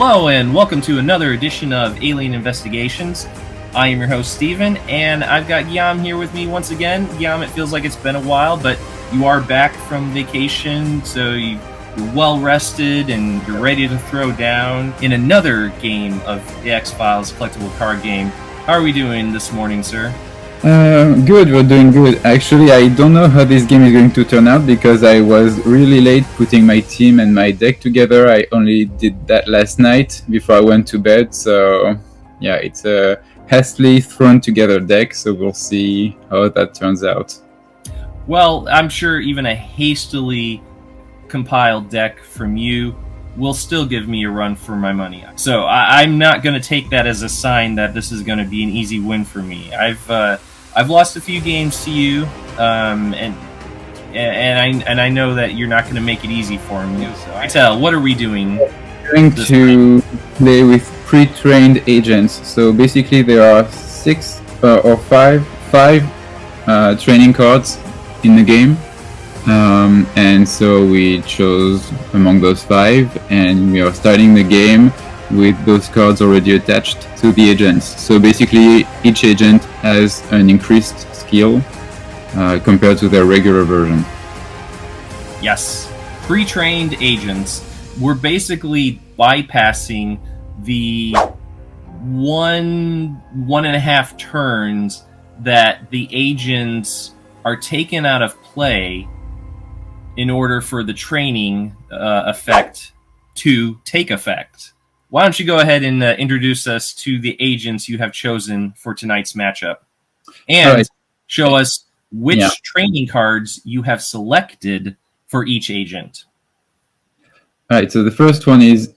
Hello and welcome to another edition of Alien Investigations. I am your host, Stephen, and I've got Guillaume here with me once again. Guillaume, it feels like it's been a while, but you are back from vacation, so you're well rested and you're ready to throw down in another game of the X-Files Collectible card game. How are we doing this morning, sir? Good, we're doing good. Actually, I don't know how this game is going to turn out because I was really late putting my team and my deck together. I only did that last night before I went to bed, so yeah, it's a hastily thrown together deck, so we'll see how that turns out. Well, I'm sure even a hastily compiled deck from you will still give me a run for my money. So I'm not going to take that as a sign that this is going to be an easy win for me. I've lost a few games to you, and I know that you're not going to make it easy for me. So what are we doing? We're going to play with pre-trained agents. So basically, there are five training cards in the game. And so we chose among those 5, and we are starting the game with those cards already attached to the agents. So basically, each agent has an increased skill compared to their regular version. Yes, pre-trained agents. We're basically bypassing the 1.5 turns that the agents are taken out of play in order for the training effect to take effect. Why don't you go ahead and introduce us to the agents you have chosen for tonight's matchup, and show us which training cards you have selected for each agent. All right, so the first one is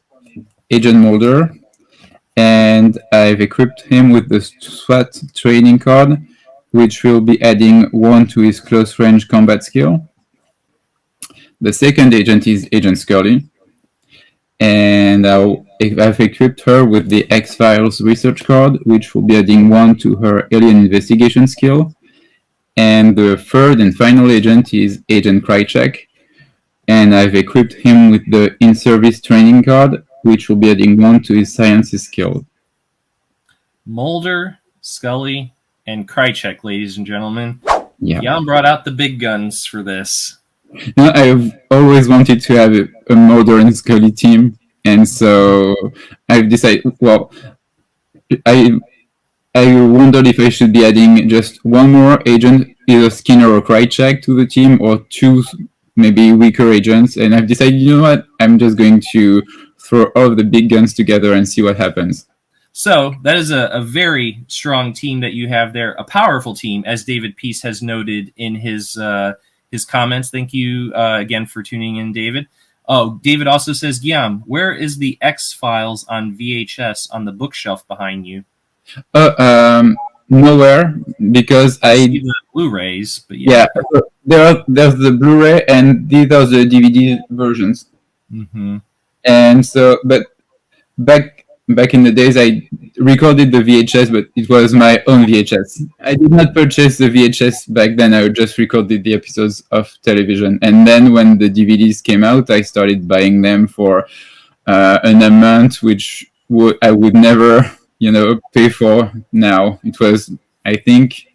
Agent Mulder, and I've equipped him with the SWAT training card, which will be adding 1 to his close range combat skill. The second agent is Agent Scully, and I've equipped her with the X-Files research card, which will be adding 1 to her alien investigation skill. And the third and final agent is Agent 𝐗-𝐅i𝐥e𝐬, and I've equipped him with the in-service training card, which will be adding 1 to his sciences skill. Mulder, Scully, and 𝐗-𝐅i𝐥e𝐬, ladies and gentlemen. Yeah. Jan brought out the big guns for this. I've always wanted to have a Mulder and Scully team, and so I've decided, well, I wondered if I should be adding just one more agent, either Skinner or 𝐗-𝐅i𝐥e𝐬 to the team, or 2 maybe weaker agents, and I've decided, you know what, I'm just going to throw all of the big guns together and see what happens. So that is a very strong team that you have there, a powerful team, as David Peace has noted in his comments. Thank you again for tuning in, David. Oh, David also says, Guillaume, where is the X-Files on VHS on the bookshelf behind you? Nowhere, because I see the Blu-rays, but yeah, there's the Blu-ray, and these are the DVD versions. Mm-hmm. And so, but back in the days, I recorded the VHS, but it was my own VHS. I did not purchase the VHS back then. I just recorded the episodes of television. And then when the DVDs came out, I started buying them for an amount which I would never, pay for now. It was, I think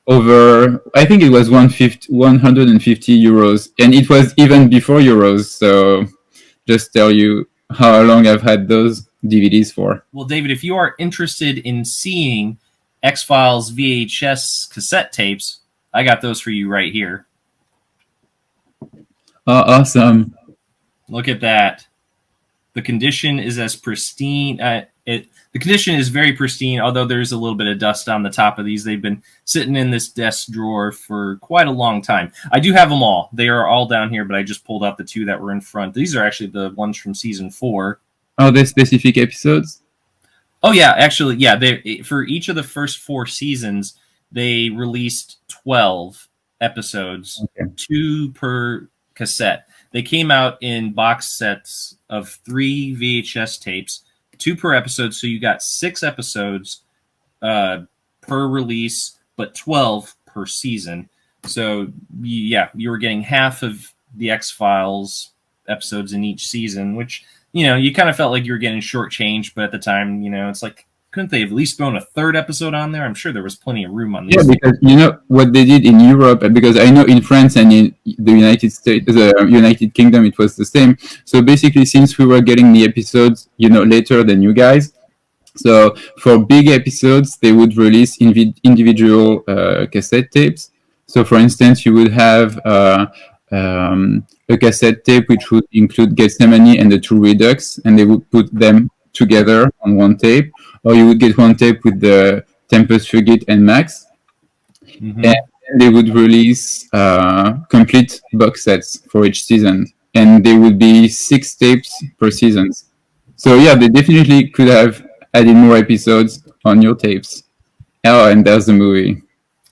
it was 150 euros. And it was even before euros. So just tell you how long I've had those DVDs for. Well, David, if you are interested in seeing X-Files VHS cassette tapes, I got those for you right here. Awesome. Look at that. The condition is as pristine. The condition is very pristine, although there's a little bit of dust on the top of these. They've been sitting in this desk drawer for quite a long time. I do have them all. They are all down here, but I just pulled out the 2 that were in front. These are actually the ones from season 4. Are they specific episodes? Oh, yeah. Actually, yeah. For each of the first 4 seasons, they released 12 episodes, okay. 2 per cassette. They came out in box sets of 3 VHS tapes, 2 per episode, so you got 6 episodes per release, but 12 per season. So, yeah, you were getting half of the X-Files episodes in each season, which you kind of felt like you were getting shortchanged, but at the time, it's like, couldn't they have at least thrown a third episode on there? I'm sure there was plenty of room on this. Yeah, because what they did in Europe, because I know in France and in the United States, the United Kingdom, it was the same. So basically, since we were getting the episodes, later than you guys, so for big episodes, they would release individual cassette tapes. So for instance, you would have a cassette tape which would include 𝐗-𝐅i𝐥e𝐬 and the two Redux, and they would put them together on one tape. Or you would get one tape with the Tempest, Frigate, and Max. Mm-hmm. And they would release complete box sets for each season. And there would be 6 tapes per season. So yeah, they definitely could have added more episodes on your tapes. Oh, and there's the movie.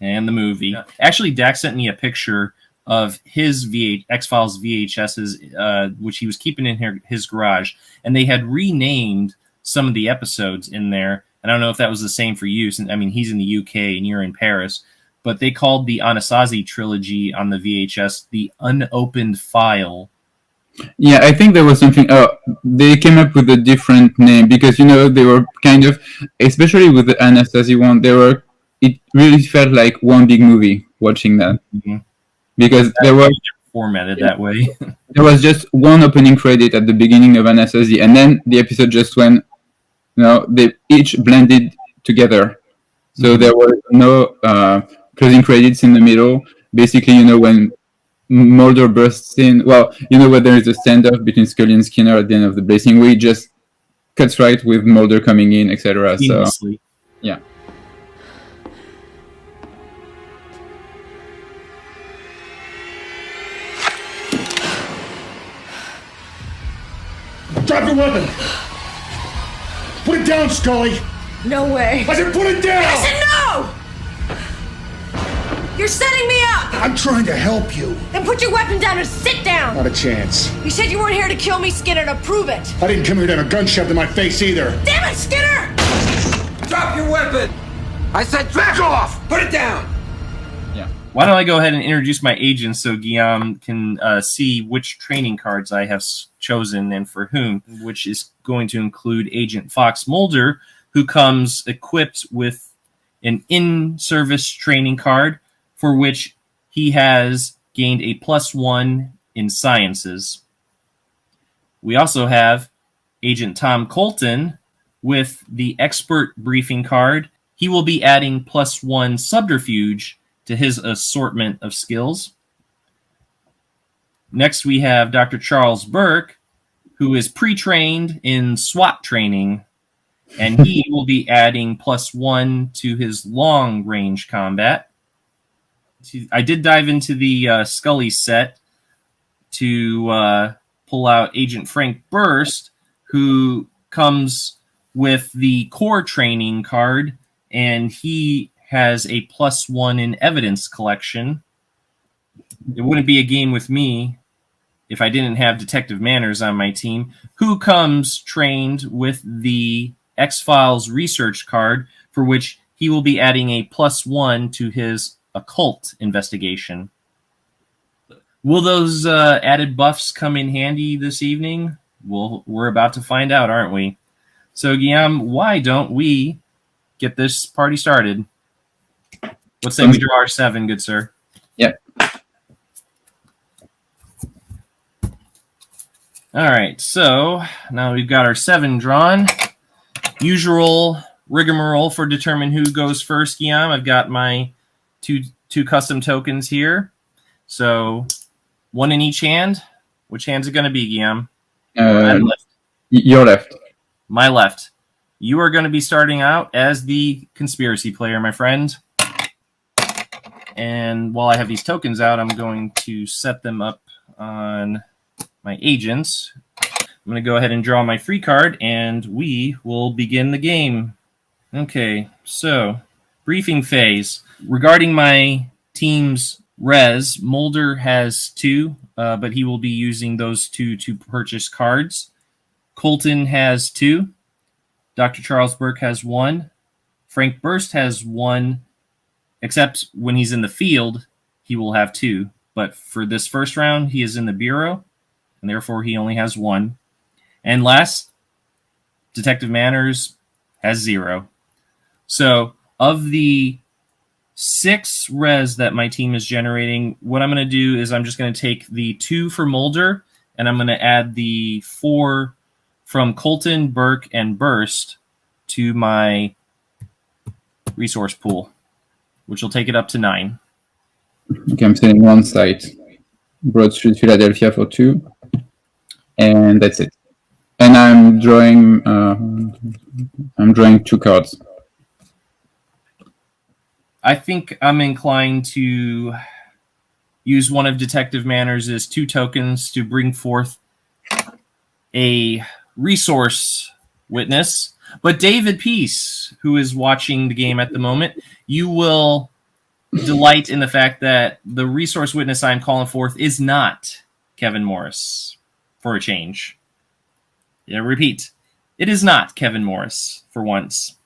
And the movie. Actually, Dax sent me a picture of his X-Files VHSs, which he was keeping in his garage. And they had renamed some of the episodes in there. And I don't know if that was the same for you. Since, he's in the UK and you're in Paris. But they called the Anasazi trilogy on the VHS the Unopened File. Yeah, I think there was something. They came up with a different name because they were kind of, especially with the Anasazi one, it really felt like one big movie watching that. Mm-hmm. Because there was formatted that way. There was just one opening credit at the beginning of Anasazi, and then the episode just went. They each blended together, so there were no closing credits in the middle. Basically, when Mulder bursts in, when there is a standoff between Scully and Skinner at the end of the Blazing Week, just cuts right with Mulder coming in, etc. So, yeah. Drop your weapon! Put it down, Scully! No way. I said put it down! I said no! You're setting me up! I'm trying to help you. Then put your weapon down and sit down! Not a chance. You said you weren't here to kill me, Skinner, to prove it! I didn't come here to have a gun shoved in my face either. Damn it, Skinner! Drop your weapon! I said back off! Put it down! Why don't I go ahead and introduce my agents so Guillaume can see which training cards I have chosen and for whom, which is going to include Agent Fox Mulder, who comes equipped with an in-service training card for which he has gained a +1 in sciences. We also have Agent Tom Colton with the expert briefing card. He will be adding +1 subterfuge to his assortment of skills. Next, we have Dr. Charles Burke, who is pre-trained in SWAT training, and he will be adding +1 to his long-range combat. I did dive into the Scully set to pull out Agent Frank Burst, who comes with the core training card, and he has a +1 in evidence collection. It wouldn't be a game with me if I didn't have Detective Manners on my team, who comes trained with the X-Files research card, for which he will be adding a +1 to his occult investigation. Will those added buffs come in handy this evening? Well, we're about to find out, aren't we? So, Guillaume, why don't we get this party started? Let's say we draw our 7, good sir. Yep. All right, so now we've got our 7 drawn. Usual rigmarole for determine who goes first, Guillaume. I've got my two custom tokens here. So 1 in each hand. Which hand's it going to be, Guillaume? Left. Your left. My left. You are going to be starting out as the conspiracy player, my friend. And while I have these tokens out, I'm going to set them up on my agents. I'm going to go ahead and draw my free card, and we will begin the game. Okay, so briefing phase. Regarding my team's res, Mulder has 2, but he will be using those 2 to purchase cards. Colton has 2. Dr. Charles Burke has 1. Frank Burst has 1. Except when he's in the field, he will have 2. But for this first round, he is in the bureau, and therefore he only has 1. And last, Detective Manners has 0. So of the 6 res that my team is generating, what I'm going to do is I'm just going to take the 2 for Mulder, and I'm going to add the 4 from Colton, Burke, and Burst to my resource pool, which will take it up to 9. Okay, I'm sending 1 site. Broad Street, Philadelphia for 2. And that's it. And I'm drawing 2 cards. I think I'm inclined to use one of Detective Manners' 2 tokens to bring forth a resource witness. But David Peace, who is watching the game at the moment, you will delight in the fact that the resource witness I'm calling forth is not Kevin Morris, for a change. Yeah, repeat. It is not Kevin Morris, for once.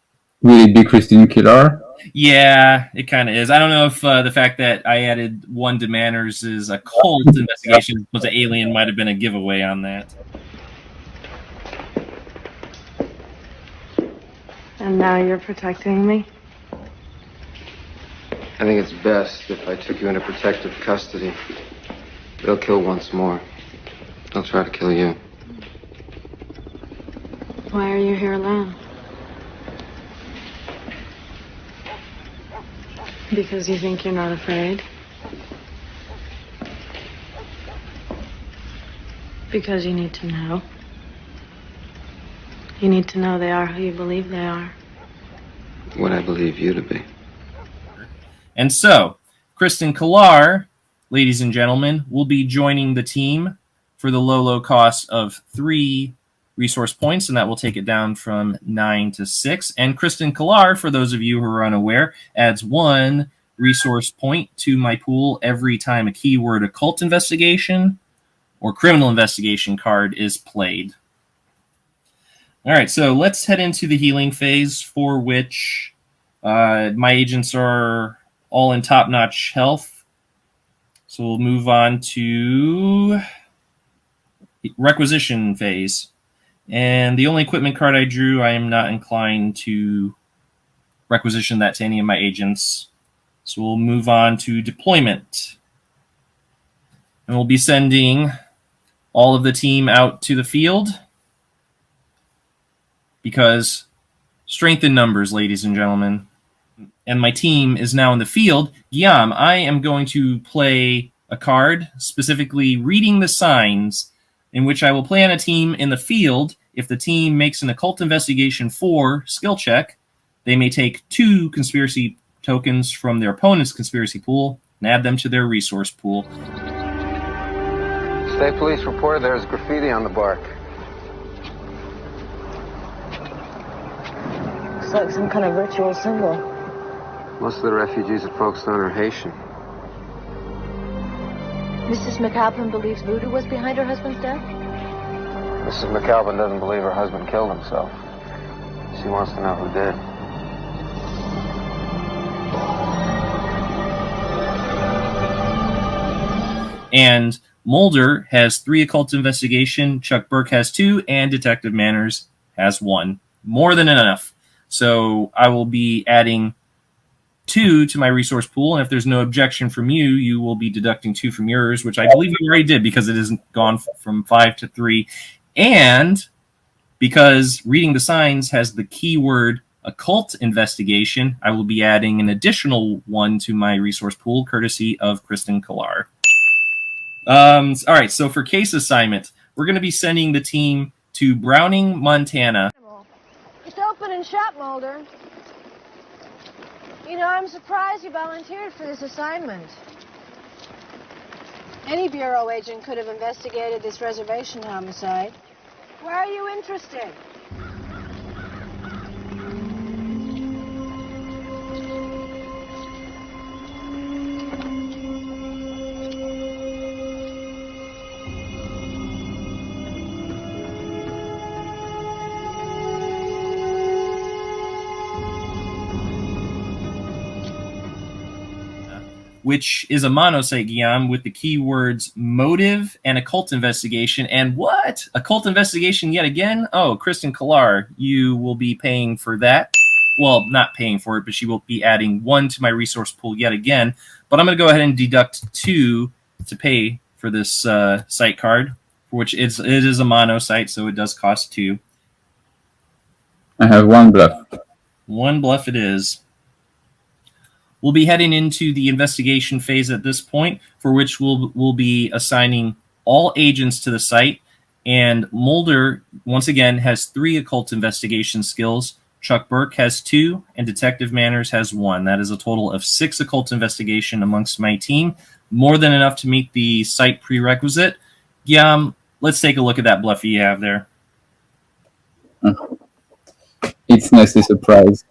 Will it be Christine Killar? Yeah, it kind of is. I don't know if the fact that I added 1 to Manners' is a cult investigation was an alien might have been a giveaway on that. And now you're protecting me? I think it's best if I took you into protective custody. They'll kill once more. They'll try to kill you. Why are you here alone? Because you think you're not afraid? Because you need to know? You need to know they are who you believe they are. What I believe you to be. And so, Kristen Killar, ladies and gentlemen, will be joining the team for the low cost of 3 resource points, and that will take it down from 9 to 6. And Kristen Killar, for those of you who are unaware, adds 1 resource point to my pool every time a keyword occult investigation or criminal investigation card is played. All right, so let's head into the healing phase, for which my agents are all in top-notch health. So we'll move on to requisition phase. And the only equipment card I drew, I am not inclined to requisition that to any of my agents. So we'll move on to deployment. And we'll be sending all of the team out to the field, because strength in numbers, ladies and gentlemen. And my team is now in the field. Guillaume, I am going to play a card, specifically reading the signs, in which I will play on a team in the field. If the team makes an occult investigation 4 skill check, they may take 2 conspiracy tokens from their opponent's conspiracy pool and add them to their resource pool. State police reported there's graffiti on the bark. It's like some kind of ritual symbol. Most of the refugees at Folkestone are Haitian. Mrs. McAlpin believes voodoo was behind her husband's death? Mrs. McAlpin doesn't believe her husband killed himself. She wants to know who did. And Mulder has 3 occult investigation, Chuck Burke has 2, and Detective Manners has 1. More than enough. So I will be adding 2 to my resource pool, and if there's no objection from you, you will be deducting 2 from yours, which I believe you already did because it isn't gone from 5 to 3. And because reading the signs has the keyword occult investigation, I will be adding an additional 1 to my resource pool, courtesy of Kristen Killar. All right, so for case assignment, we're going to be sending the team to Browning, Montana. It's open and shut, Mulder. You know, I'm surprised you volunteered for this assignment. Any Bureau agent could have investigated this reservation homicide. Why are you interested? which is a mono site, Guillaume, with the keywords motive and occult investigation. And what? Occult investigation yet again? Oh, Kristen Kalar, you will be paying for that. Well, not paying for it, but she will be adding 1 to my resource pool yet again. But I'm going to go ahead and deduct 2 to pay for this site card, which it is a mono site, so it does cost 2. I have 1 bluff. 1 bluff it is. We'll be heading into the investigation phase at this point, for which we'll be assigning all agents to the site. And Mulder, once again, has 3 occult investigation skills. Chuck Burke has 2, and Detective Manners has 1. That is a total of 6 occult investigation amongst my team. More than enough to meet the site prerequisite. Guillaume, let's take a look at that bluff you have there. It's nasty surprise.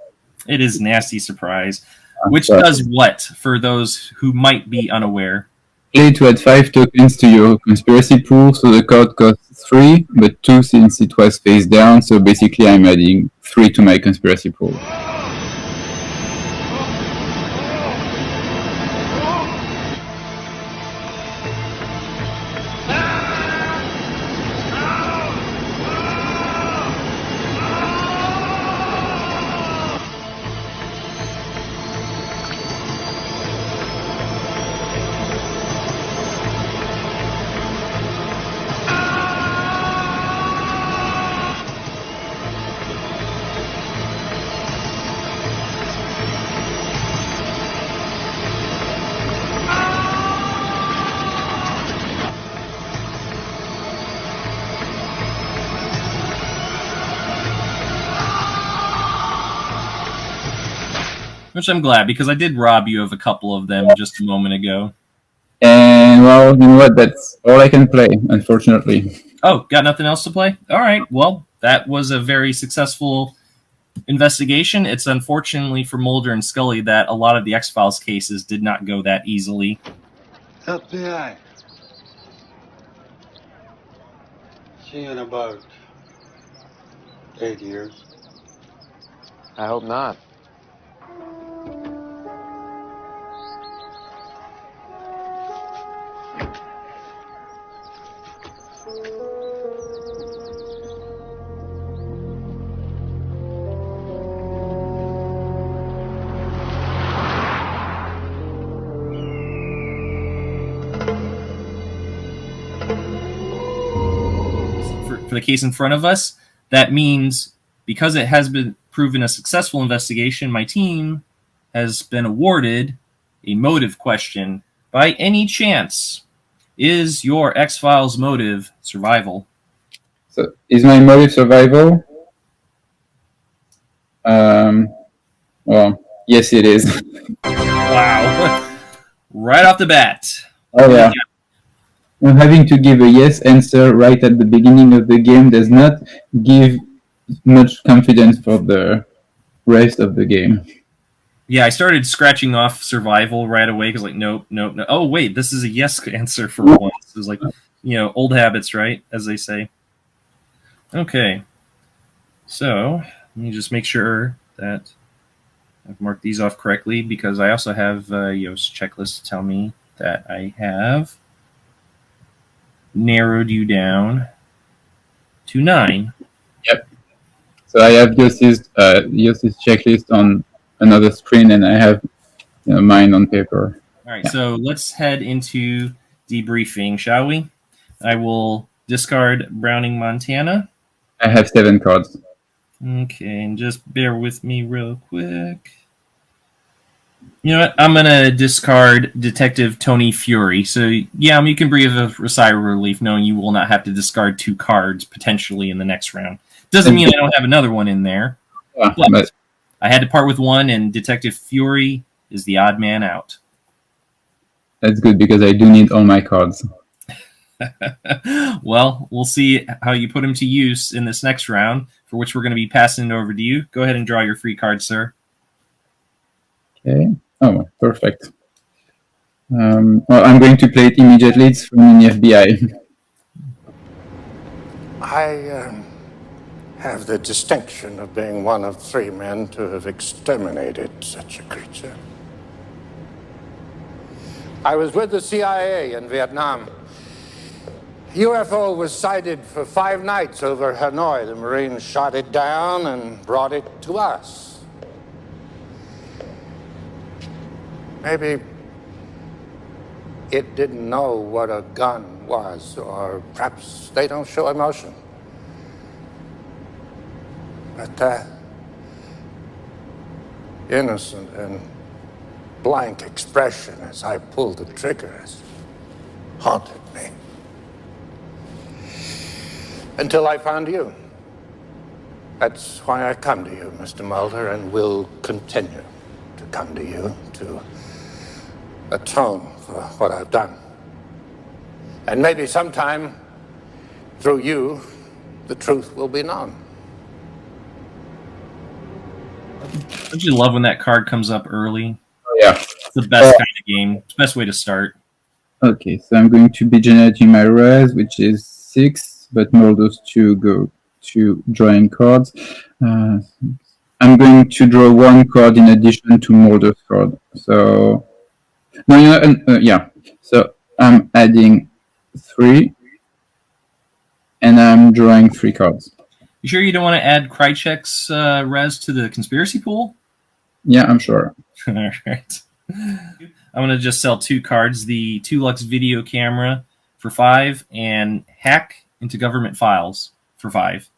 It is nasty surprise. Which does what, for those who might be unaware? Play to add 5 tokens to your conspiracy pool, so the card costs 3, but 2 since it was face down, so basically I'm adding 3 to my conspiracy pool. Which I'm glad, because I did rob you of a couple of them just a moment ago. And, well, you know what? That's all I can play, unfortunately. Oh, got nothing else to play? All right. Well, that was a very successful investigation. It's unfortunately for Mulder and Scully that a lot of the X-Files cases did not go that easily. FBI. See you in about 8 years. I hope not. For the case in front of us, that means because it has been proven a successful investigation, my team has been awarded a motive question. By any chance, is your X-Files motive survival? So, is my motive survival? Well, yes, it is. Wow. Right off the bat. Oh, yeah. Having to give a yes answer right at the beginning of the game does not give much confidence for the rest of the game. Yeah, I started scratching off survival right away because, like, nope. Oh, wait, this is a yes answer for once. It was like, old habits, right? As they say. Okay. So, let me just make sure that I've marked these off correctly, because I also have Yo's checklist to tell me that I have narrowed you down to 9. Yep. So I have Yossi's checklist on another screen, and I have mine on paper. All right, So let's head into debriefing, shall we? I will discard Browning Montana. I have 7 cards. Okay, and just bear with me real quick. You know what? I'm going to discard Detective Tony Fury. So, yeah, you can breathe a sigh of relief knowing you will not have to discard 2 cards potentially in the next round. Doesn't mean I don't have another one in there. Yeah, but I had to part with 1, and Detective Fury is the odd man out. That's good, because I do need all my cards. Well, we'll see how you put them to use in this next round, for which we're going to be passing it over to you. Go ahead and draw your free card, sir. Okay. Oh, perfect. Well, I'm going to play it immediately. It's from the FBI. I have the distinction of being one of 3 men to have exterminated such a creature. I was with the CIA in Vietnam. UFO was sighted for 5 nights over Hanoi. The Marines shot it down and brought it to us. Maybe it didn't know what a gun was, or perhaps they don't show emotion. But that innocent and blank expression as I pulled the trigger has haunted me. Until I found you. That's why I come to you, Mr. Mulder, and will continue to come to you to atone for what I've done. And maybe sometime, through you, the truth will be known. Don't you love when that card comes up early? Yeah. It's the best kind of game. It's the best way to start. Okay, so I'm going to be generating my res, which is 6. But Mulder's to go to drawing cards. I'm going to draw 1 card in addition to Mulder's card. So, yeah. So I'm adding 3, and I'm drawing 3 cards. You sure you don't want to add 𝐗-𝐅i𝐥e𝐬's res to the conspiracy pool? Yeah, I'm sure. All right. I'm going to just sell 2 cards: the 2-Lux video camera for 5, and hack into government files for 5.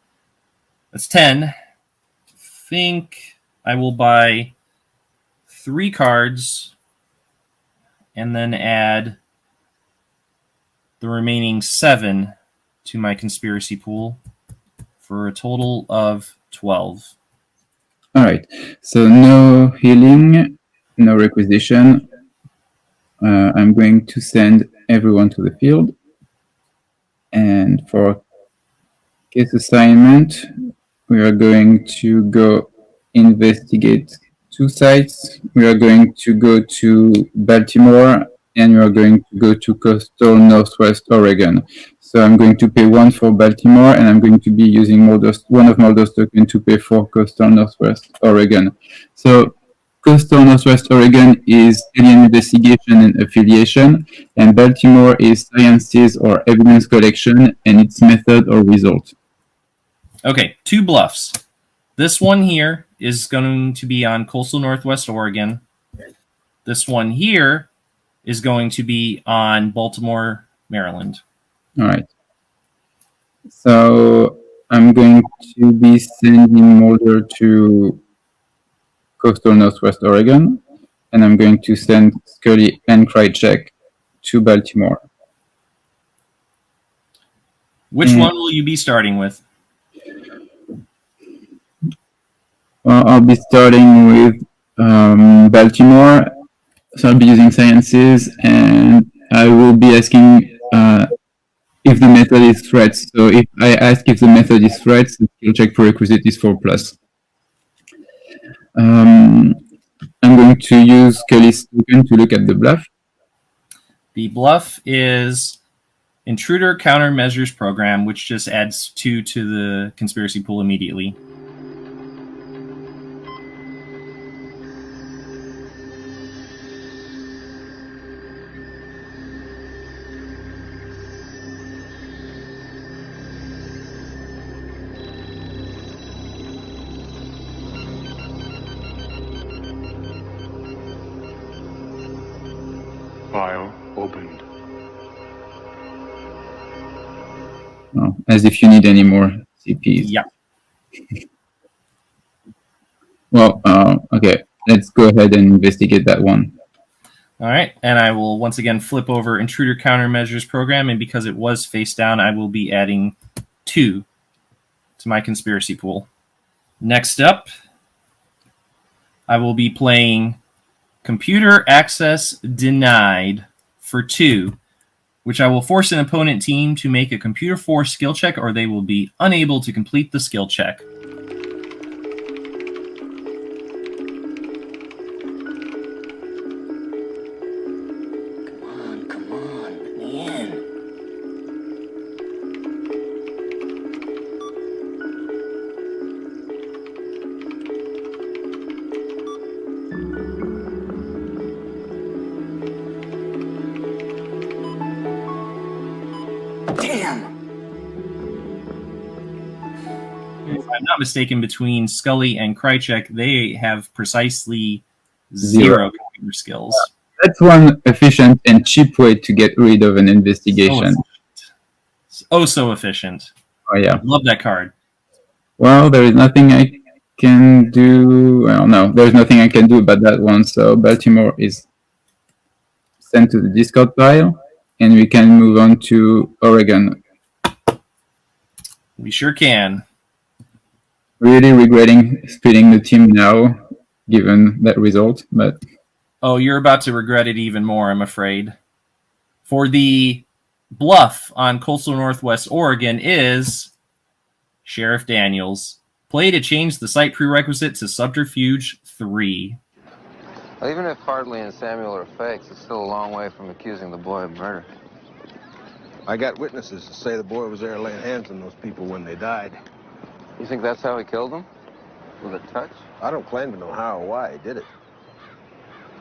That's 10. I think I will buy 3 cards and then add the remaining 7 to my conspiracy pool for a total of 12. All right. So no healing, no requisition. I'm going to send everyone to the field. And for case assignment, we are going to go investigate 2 sites. We are going to go to Baltimore, and we are going to go to coastal Northwest Oregon. So I'm going to pay 1 for Baltimore, and I'm going to be using one of Mulder's tokens to pay for coastal Northwest Oregon. So coastal Northwest Oregon is alien investigation and affiliation, and Baltimore is sciences or evidence collection and its method or result. Okay, 2 bluffs. This one here is going to be on coastal Northwest Oregon. This one here is going to be on Baltimore, Maryland. All right. So I'm going to be sending Mulder to coastal Northwest Oregon, and I'm going to send Scully and 𝐗-𝐅i𝐥e𝐬 to Baltimore. Which one will you be starting with? Well, I'll be starting with Baltimore. So I'll be using sciences, and I will be asking if the method is threats. So if I ask if the method is threats, the skill check prerequisite is 4+. I'm going to use Scully's token to look at the bluff. The bluff is Intruder Countermeasures Program, which just adds 2 to the conspiracy pool immediately. File opened. Oh, as if you need any more CPs. Yeah. Well, okay. Let's go ahead and investigate that one. All right, and I will once again flip over Intruder Countermeasures Program, and because it was face down, I will be adding 2 to my conspiracy pool. Next up, I will be playing Computer Access Denied for 2, which I will force an opponent team to make a Computer Force skill check, or they will be unable to complete the skill check. Come on, let me in. Damn! If I'm not mistaken, between Scully and 𝐗-𝐅i𝐥e𝐬, they have precisely zero computer skills. That's one efficient and cheap way to get rid of an investigation. So efficient. Oh yeah. Love that card. Well, there is nothing I can do. Well, no, there's nothing I can do about that one. So Baltimore is sent to the discard pile, and we can move on to Oregon. We sure can. Really regretting splitting the team now, given that result, but... Oh, you're about to regret it even more, I'm afraid. For the bluff on coastal Northwest Oregon is Sheriff Daniels. Play to change the site prerequisite to subterfuge 3. Well, even if Hartley and Samuel are fakes, it's still a long way from accusing the boy of murder. I got witnesses to say the boy was there laying hands on those people when they died. You think that's how he killed them? With a touch? I don't claim to know how or why he did it.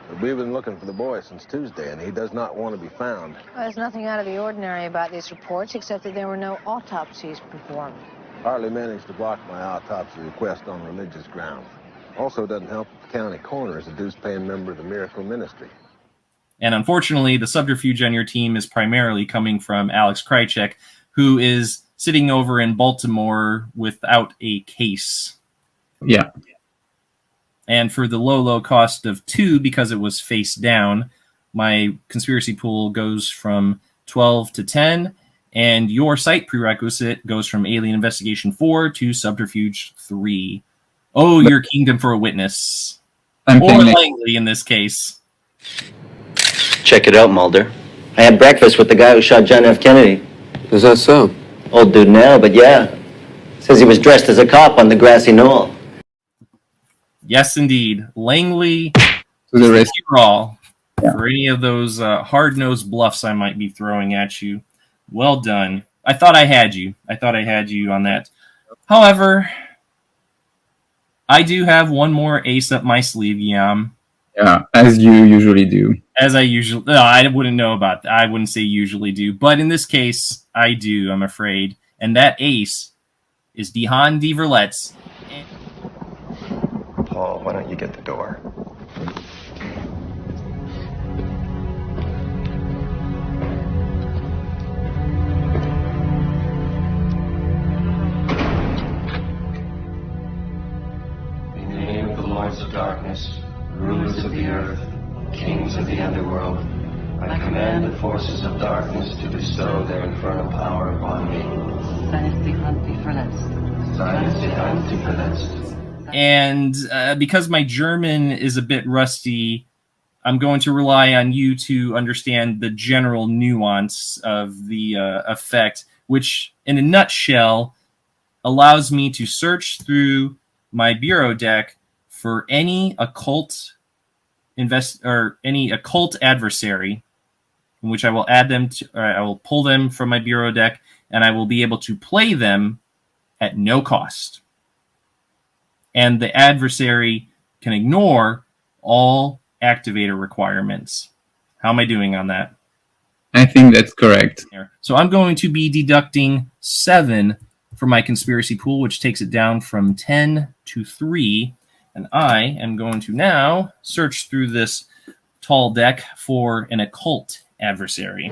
But we've been looking for the boy since Tuesday, and he does not want to be found. Well, there's nothing out of the ordinary about these reports, except that there were no autopsies performed. Hartley managed to block my autopsy request on religious grounds. Also doesn't help that the county coroner is a dues-paying member of the Miracle Ministry. And unfortunately, the subterfuge on your team is primarily coming from Alex 𝐗-𝐅i𝐥e𝐬, who is sitting over in Baltimore without a case. Yeah. And for the low cost of 2, because it was face down, my conspiracy pool goes from 12 to 10, and your site prerequisite goes from Alien Investigation 4 to Subterfuge 3. Oh, your kingdom for a witness. Or Langley in this case. Check it out, Mulder. I had breakfast with the guy who shot John F. Kennedy. Is that so? Old dude now, but yeah. Says he was dressed as a cop on the grassy knoll. Yes, indeed. Langley to the rest. All for any of those hard-nosed bluffs I might be throwing at you. Well done. I thought I had you. I thought I had you on that. However, I do have one more ace up my sleeve, Guillaume. Yeah, as you usually do. As I usually... No, I wouldn't know about that. I wouldn't say usually do. But in this case, I do, I'm afraid. And that ace is Dehan de Verletz. Paul, why don't you get the door? In the name of the Lords of Darkness, rulers of the earth, kings of the underworld, I command the forces of darkness to bestow their infernal power upon me. And because my German is a bit rusty, I'm going to rely on you to understand the general nuance of the effect, which, in a nutshell, allows me to search through my bureau deck for any occult adversary, in which I will add them to, or I will pull them from my bureau deck, and I will be able to play them at no cost. And the adversary can ignore all activator requirements. How am I doing on that? I think that's correct. So I'm going to be deducting 7 from my conspiracy pool, which takes it down from 10 to 3. And I am going to now search through this tall deck for an occult adversary.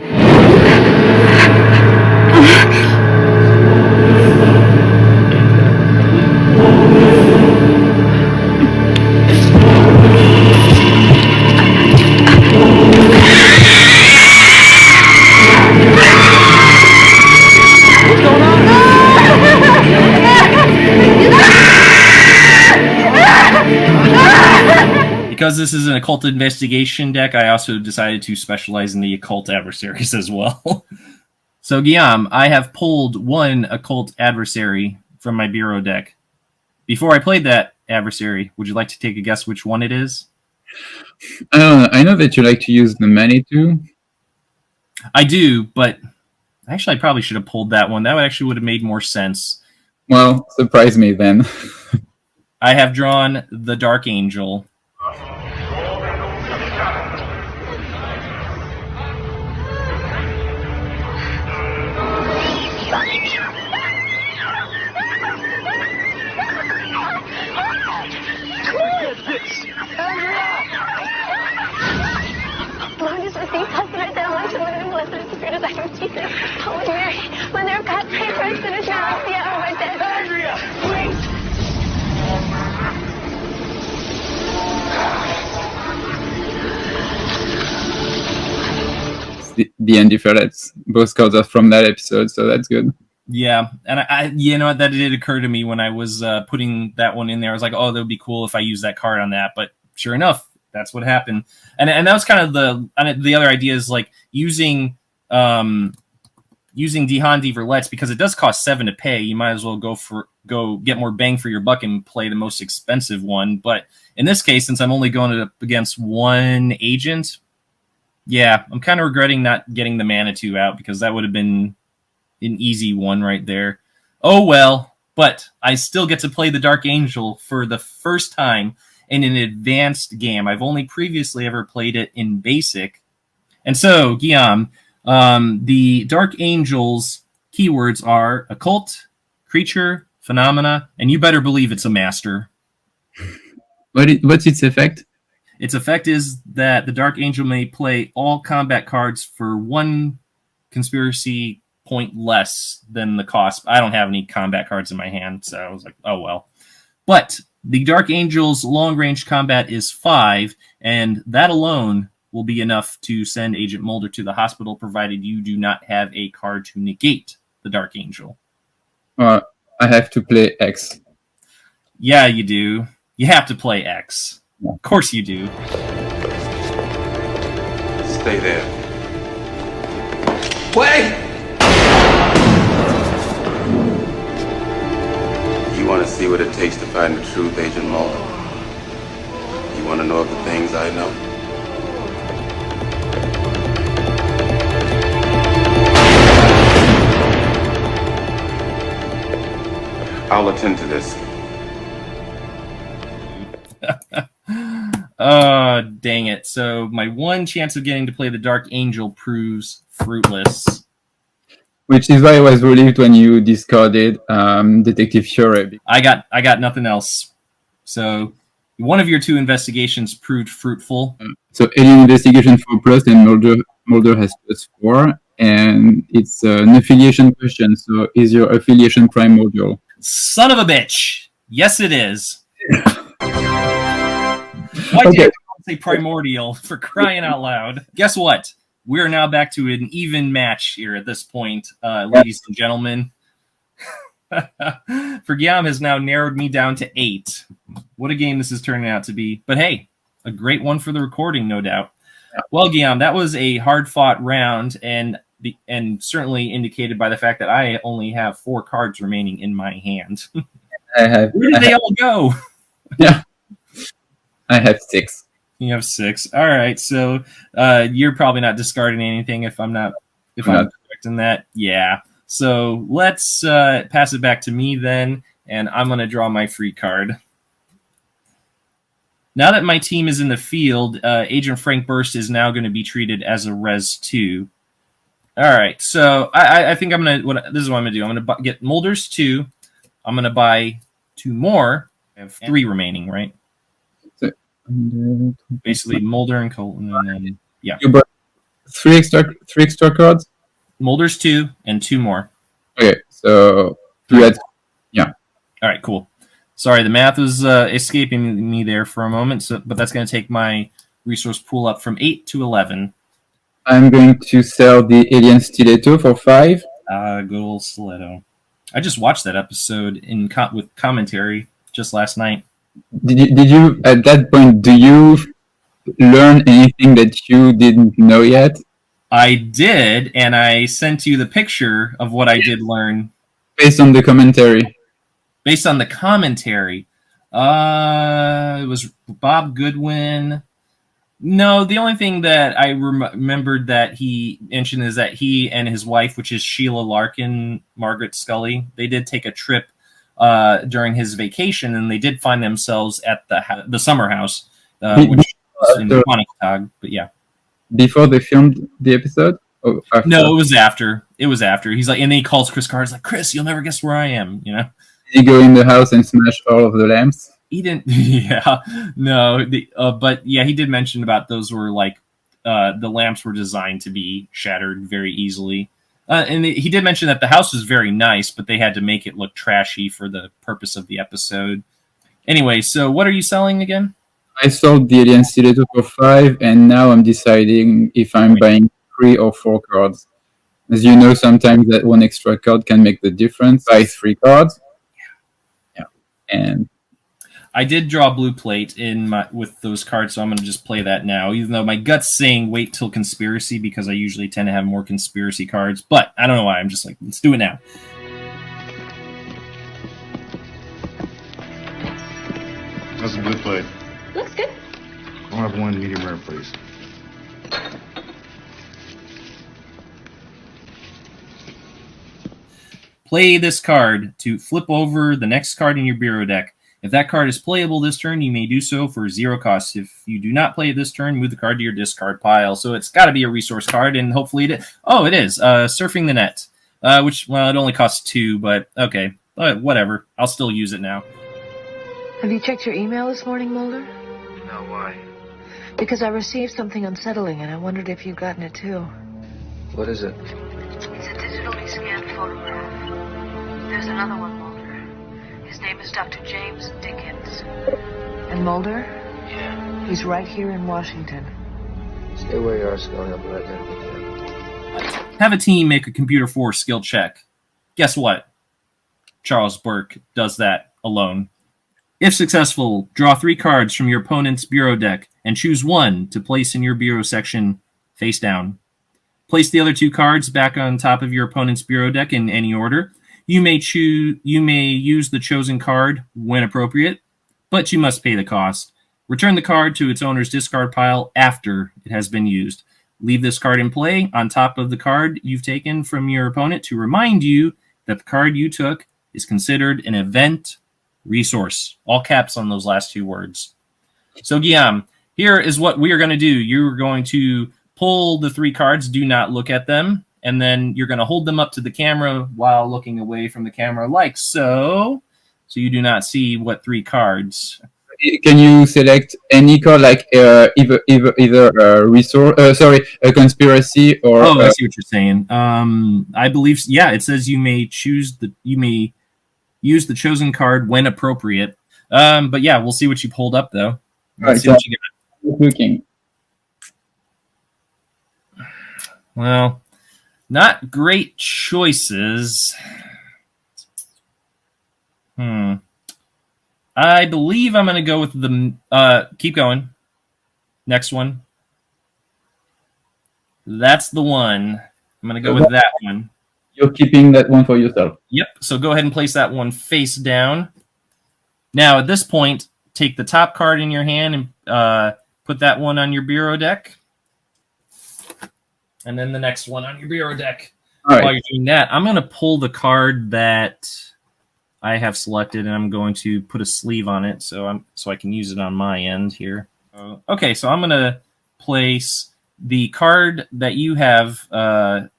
Because this is an occult investigation deck, I also decided to specialize in the occult adversaries as well. So, Guillaume, I have pulled 1 occult adversary from my bureau deck. Before I played that adversary, would you like to take a guess which one it is? I don't know. I know that you like to use the Manitou. I do, but actually I probably should have pulled that one. That actually would have made more sense. Well, surprise me then. I have drawn the Dark Angel. the Andy Ferrets. Both cards are from that episode, so that's good. Yeah, and I you know, that did occur to me when I was putting that one in there. I was like, oh, that would be cool if I use that card on that. But sure enough, that's what happened. And that was kind of the other idea is like using D-Han Verlets, because it does cost 7 to pay. You might as well go get more bang for your buck and play the most expensive one. But in this case, since I'm only going up against one agent, yeah, I'm kind of regretting not getting the Manitou out, because that would have been an easy one right there. Oh well, but I still get to play the Dark Angel for the first time in an advanced game. I've only previously ever played it in basic. And so, Guillaume, the Dark Angel's keywords are occult, creature, phenomena, and you better believe it's a master. What's its effect? Its effect is that the Dark Angel may play all combat cards for 1 conspiracy point less than the cost. I don't have any combat cards in my hand, so I was like, oh well. But the Dark Angel's long-range combat is 5, and that alone will be enough to send Agent Mulder to the hospital, provided you do not have a card to negate the Dark Angel. I have to play X. Yeah, you do. You have to play X. Of course you do. Stay there. Wait! You want to see what it takes to find the truth, Agent Mulder? You want to know of the things I know? I'll attend to this. Oh, dang it. So my one chance of getting to play the Dark Angel proves fruitless. Which is why I was relieved when you discarded Detective 𝐗-𝐅i𝐥e𝐬. I got nothing else. So one of your 2 investigations proved fruitful. So Alien Investigation 4+, and Mulder has +4, and it's an affiliation question. So is your affiliation primordial? Son of a bitch! Yes, it is. Why did I say primordial, for crying out loud? Guess what? We're now back to an even match here at this point, ladies and gentlemen. For Guillaume has now narrowed me down to 8. What a game this is turning out to be. But hey, a great one for the recording, no doubt. Well, Guillaume, that was a hard-fought round, and certainly indicated by the fact that I only have 4 cards remaining in my hand. Where did they all go? Yeah. I have 6. You have 6. All right, so you're probably not discarding anything if I'm correct in that. Yeah. So let's pass it back to me then, and I'm going to draw my free card. Now that my team is in the field, Agent Frank Burst is now going to be treated as a Res 2. All right, so I think this is what I'm going to do. I'm going to get Mulder's 2. I'm going to buy 2 more. I have 3 remaining, right? Basically, Mulder and Colton, and then yeah. You bought 3 extra cards. Mulder's 2 and 2 more. Okay, so you had All right, cool. Sorry, the math was escaping me there for a moment. But that's going to take my resource pool up from 8 to 11. I'm going to sell the Alien Stiletto for 5. Good old Stiletto. I just watched that episode with commentary just last night. Did you at that point? Do you learn anything that you didn't know yet? I did, and I sent you the picture of what I did learn. Based on the commentary. Based on the commentary. It was Bob Goodwin. No, the only thing that I remembered that he mentioned is that he and his wife, which is Sheila Larkin, Margaret Scully, they did take a trip during his vacation, and they did find themselves at the summer house, which was in Quantico. But yeah. Before they filmed the episode? Or after? No, it was after. He's like, and then he calls Chris Carr. He's like, Chris, you'll never guess where I am. You know? Did he go in the house and smash all of the lamps? He didn't. Yeah, no. But yeah, he did mention about those were like the lamps were designed to be shattered very easily. And he did mention that the house was very nice, but they had to make it look trashy for the purpose of the episode. Anyway, so what are you selling again? I sold the Alien Stiletto for 5, and now I'm deciding if I'm buying 3 or 4 cards. As you know, sometimes that one extra card can make the difference. Buy 3 cards. Yeah. And I did draw blue plate with those cards, so I'm going to just play that now, even though my gut's saying wait till conspiracy, because I usually tend to have more conspiracy cards. But I don't know why. I'm just like, let's do it now. How's the blue plate? Looks good. I'll have one medium rare, please. Play this card to flip over the next card in your bureau deck. If that card is playable this turn, you may do so for 0 cost. If you do not play it this turn, move the card to your discard pile. So it's got to be a resource card, and hopefully it is. Oh, it is. Surfing the Net, which, well, it only costs 2, but okay. Whatever. I'll still use it now. Have you checked your email this morning, Mulder? No, why? Because I received something unsettling, and I wondered if you'd gotten it too. What is it? It's a digitally scanned photograph. There's another one, Mulder. His name is Dr. James Dickens. And Mulder? Yeah. He's right here in Washington. Stay where you are, Scully. I'll be right there with you. Have a team make a Computer 4 skill check. Guess what? Charles Burke does that alone. If successful, draw 3 cards from your opponent's bureau deck and choose one to place in your bureau section face down. Place the other 2 cards back on top of your opponent's bureau deck in any order. You may use the chosen card when appropriate, but you must pay the cost. Return the card to its owner's discard pile after it has been used. Leave this card in play on top of the card you've taken from your opponent to remind you that the card you took is considered an event resource. All caps on those last 2 words. So, Guillaume, here is what we are going to do. You're going to pull the 3 cards, do not look at them, and then you're going to hold them up to the camera while looking away from the camera like so. So you do not see what 3 cards. Can you select any card, like either a resource, a conspiracy, or? Oh, I see what you're saying. I believe, yeah, it says you may use the chosen card when appropriate. But yeah, we'll see what you pulled up though. Let's see what you got. Looking. Well, not great choices. I believe I'm going to go with the... keep going. Next one. That's the one. I'm going to go with that one. You're keeping that one for yourself. Yep. So go ahead and place that one face down. Now, at this point, take the top card in your hand and put that one on your bureau deck. And then the next one on your bureau deck. All right. While you're doing that, I'm going to pull the card that I have selected, and I'm going to put a sleeve on it so I can use it on my end here. Okay, so I'm going to place the card that you have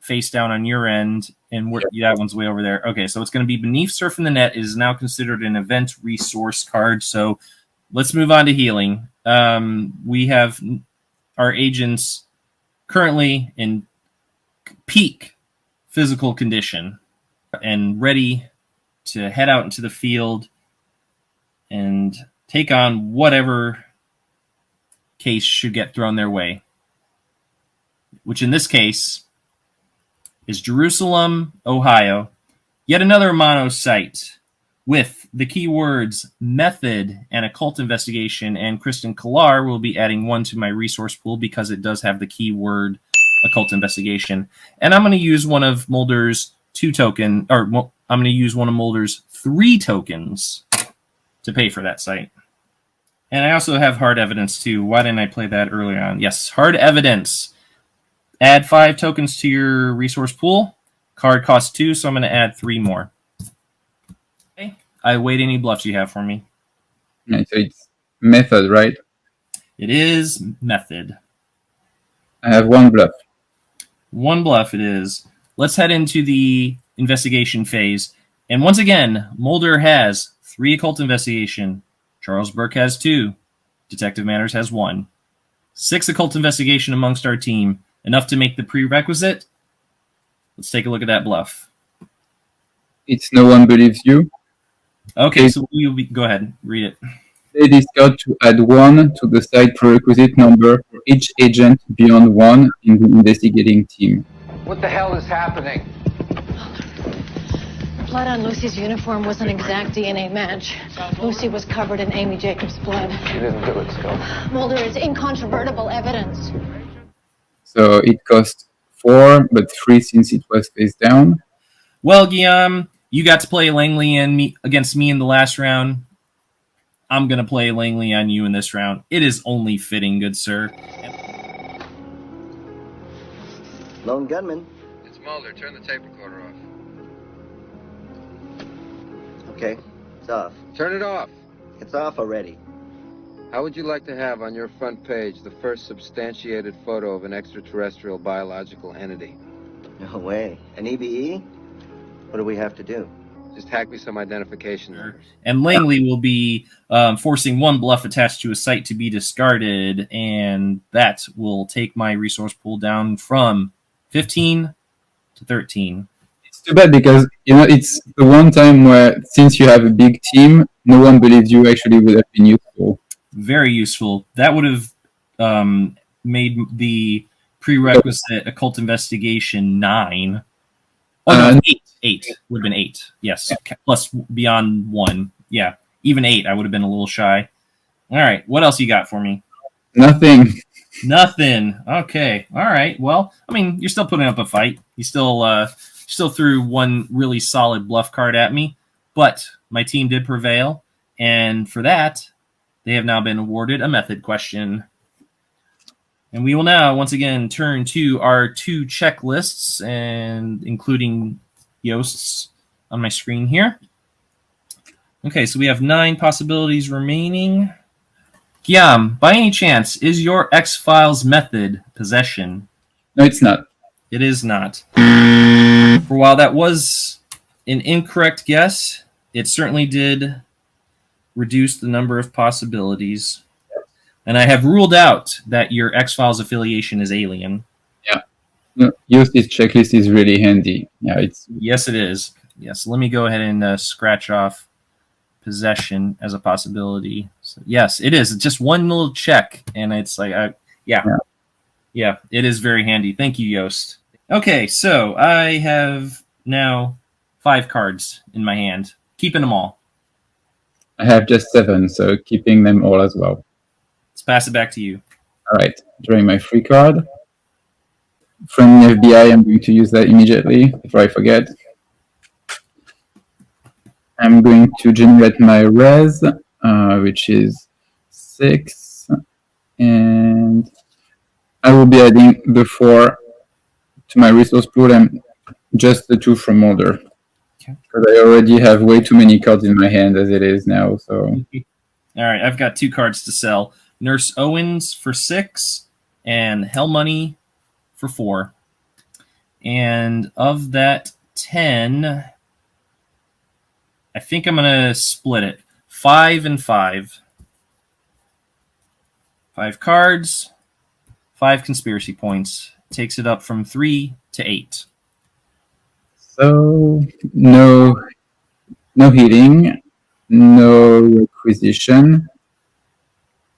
face down on your end, and that one's way over there. Okay, so it's going to be beneath Surfing the Net. It is now considered an event resource card. So let's move on to healing. We have our agents currently in peak physical condition and ready to head out into the field and take on whatever case should get thrown their way, which in this case is Jerusalem, Ohio. Yet another mono site with the keywords method and occult investigation, and Kristen Killar will be adding 1 to my resource pool because it does have the keyword occult investigation. And I'm going to use one of Mulder's 2 token, or I'm going to use one of Mulder's 3 tokens to pay for that site. And I also have hard evidence too. Why didn't I play that earlier on? Yes, hard evidence. Add 5 tokens to your resource pool. Card costs 2, so I'm going to add 3 more. Okay. I await any bluffs you have for me. Yeah, so it's method, right? It is method. I have 1 bluff. 1 bluff it is. Let's head into the investigation phase. And once again, Mulder has 3 occult investigation. Charles Burke has 2. Detective Manners has 1. 6 occult investigation amongst our team. Enough to make the prerequisite. Let's take a look at that bluff. It's no one believes you. Okay, so go ahead, read it. Play this card to add 1 to the side prerequisite number for each agent beyond 1 in the investigating team. What the hell is happening? Blood on Lucy's uniform was an exact DNA match. Lucy was covered in Amy Jacobs' blood. She didn't do it, Scully. Mulder, it's incontrovertible evidence. So it costs 4, but 3 since it was face down. Well, Guillaume, you got to play Langley and me against me in the last round. I'm going to play Langley on you in this round. It is only fitting, good sir. Lone gunman. It's Mulder. Turn the tape recorder off. Okay, it's off. Turn it off. It's off already. How would you like to have on your front page the first substantiated photo of an extraterrestrial biological entity? No way. An EBE? What do we have to do? Just hack me some identification numbers. And Langley will be forcing 1 bluff attached to a site to be discarded, and that will take my resource pool down from 15 to 13. It's too bad because, it's the one time where, since you have a big team, no one believes you actually would have been useful. Very useful. That would have made the prerequisite occult investigation 9. Oh, no, 8. 8 would have been 8. Yes, plus beyond 1. Yeah, even 8, I would have been a little shy. All right, what else you got for me? Nothing. Nothing. Okay. All right. Well, I mean, you're still putting up a fight. You still threw 1 really solid bluff card at me, but my team did prevail, and for that, they have now been awarded a method question. And we will now once again turn to our 2 checklists, and including Yost's on my screen here. Okay, so we have 9 possibilities remaining. Guillaume, by any chance, is your X-Files method possession? No, it's not. It is not. For while that was an incorrect guess, it certainly did reduce the number of possibilities. And I have ruled out that your X-Files affiliation is alien. Yeah. No, use this checklist is really handy. Yeah, Yes, it is. Yes, let me go ahead and scratch off possession as a possibility. So, yes, it is. It's just 1 little check, and it's like, yeah, it is very handy. Thank you, Yost. Okay, so I have now 5 cards in my hand, keeping them all. I have just 7, so keeping them all as well. Let's pass it back to you. All right, drawing my free card. From the FBI, I'm going to use that immediately before I forget. I'm going to generate my res, which is 6, and I will be adding the 4 to my resource pool and just the 2 from Mulder. Because I already have way too many cards in my hand as it is now. So, all right, I've got 2 cards to sell: Nurse Owens for 6 and Hell Money for 4. And of that 10, I think I'm going to split it 5 and 5. 5 cards, 5 conspiracy points. Takes it up from 3 to 8. So no healing, no requisition,